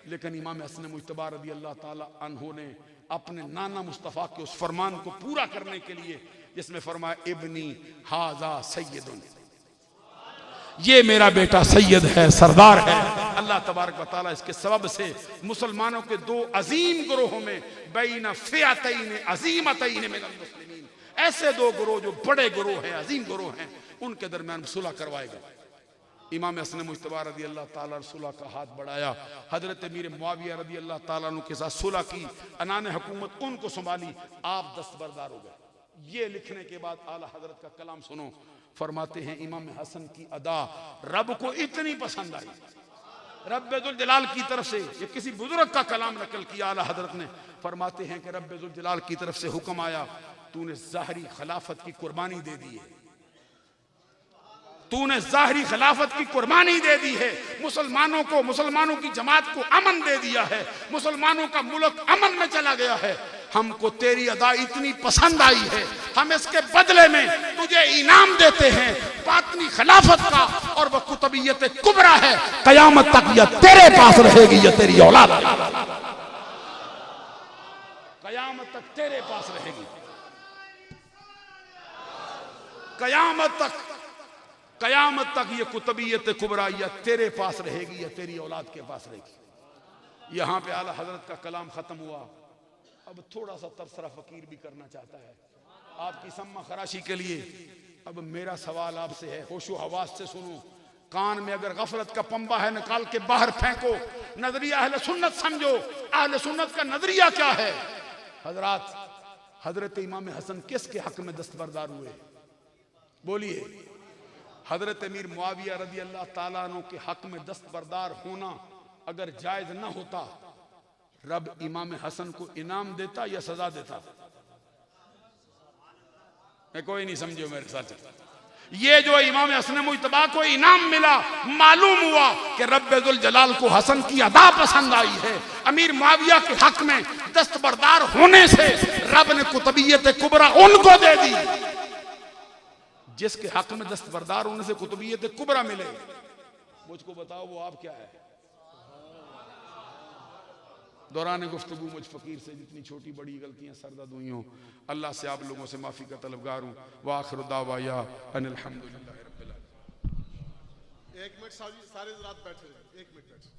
S2: लेकिन इमाम हसन मुज्तबा रदी अल्लाह ताला अन्हु ने अपने नाना मुस्तफ़ा के उस फरमान को पूरा करने के लिए, जिसमें फरमाया इब्नी हाजा सैयदुन, ये मेरा बेटा सैयद है, सरदार है। अल्लाह तबारक व तआला इसके सबब से मुसलमानों के दो अजीम ग्रोहों में बैन फिअतैन अजीमतैन मिनल मुस्लिमीन, ऐसे दो ग्रोह जो बड़े ग्रोह हैं, अजीम ग्रोह हैं, उनके दरमियान सुलह करवाएगा। इमाम हसन मुज्तबा रदी अल्लाह ताला सुलह का हाथ बढ़ाया। हजरत अमीर मुआविया रदी अल्लाह ताला अन्हु के साथ सुलह की, अनान हुकूमत उनको संभाली, आप दस्तबरदार हो गए। ये लिखने के बाद आला हजरत का कलाम सुनो। फरमाते हैं इमाम हसन की अदा रब को इतनी पसंद आई, रब्बुल जलाल की तरफ से, ये किसी बुजुर्ग का कलाम नकल किया आला हजरत ने। फरमाते हैं कि रब्बुल जलाल की तरफ से हुक्म आया, तूने ज़ाहरी खिलाफत की कुर्बानी दे दी है, तूने ज़ाहरी खिलाफत की कुर्बानी दे दी है, मुसलमानों को, मुसलमानों की जमात को अमन दे दिया है, मुसलमानों का मुल्क अमन में चला गया है। हमको तेरी अदा इतनी पसंद आई है, हम इसके बदले में तुझे इनाम देते हैं बातनी खिलाफत का, और वह कुतबियत कुबरा है, कयामत तक यह तेरे पास रहेगी, यह तेरी औलाद कयामत तक तेरे पास रहेगी, कयामत तक ये कुतबियत कुबरा यह तेरे पास रहेगी, यह तेरी औलाद के पास रहेगी। यहां पे आला हजरत का कलाम खत्म हुआ। अब थोड़ा सा तबसरा फकीर भी करना चाहता है आपकी सम्मा खराशी के लिए। अब मेरा सवाल आपसे है, होशो हवास से सुनो, कान में अगर गफलत का पंबा है निकाल के बाहर फेंको, नजरिया अहले सुन्नत समझो, अहले सुन्नत का नजरिया क्या है। हजरात, हजरत इमाम हसन किसके हक में दस्तबरदार हुए? बोलिए। हजरत अमीर मुआविया रदी अल्लाह ताला अन्हु के हक में दस्तबरदार होना अगर जायज न होता, रब इमाम हसन को इनाम देता या सजा देता? मैं कोई नहीं समझो मेरे साथ। ये जो इमाम हसन मुज्तबा को इनाम मिला, मालूम हुआ कि रब्बुल जलाल को हसन की अदा पसंद आई है। अमीर मुआविया के हक में दस्तबरदार होने से रब ने कुतबियत कुबरा उनको दे दी। जिसके हक में दस्तबरदार होने से कुतबियत कुबरा मिले, मुझको बताओ वो आप क्या है? दौरान गुफ्तगू मुझ फकीर से जितनी छोटी बड़ी गलतियां सरदर्द हुई हों, अल्लाह से आप लोगों से माफ़ी का तलबगार हूँ। व आखिर दावाया अनिल हम्दुलिल्लाह रब्बिल आलमीन।
S3: 1 मिनट सारे रात बैठे, 1 मिनट बैठे।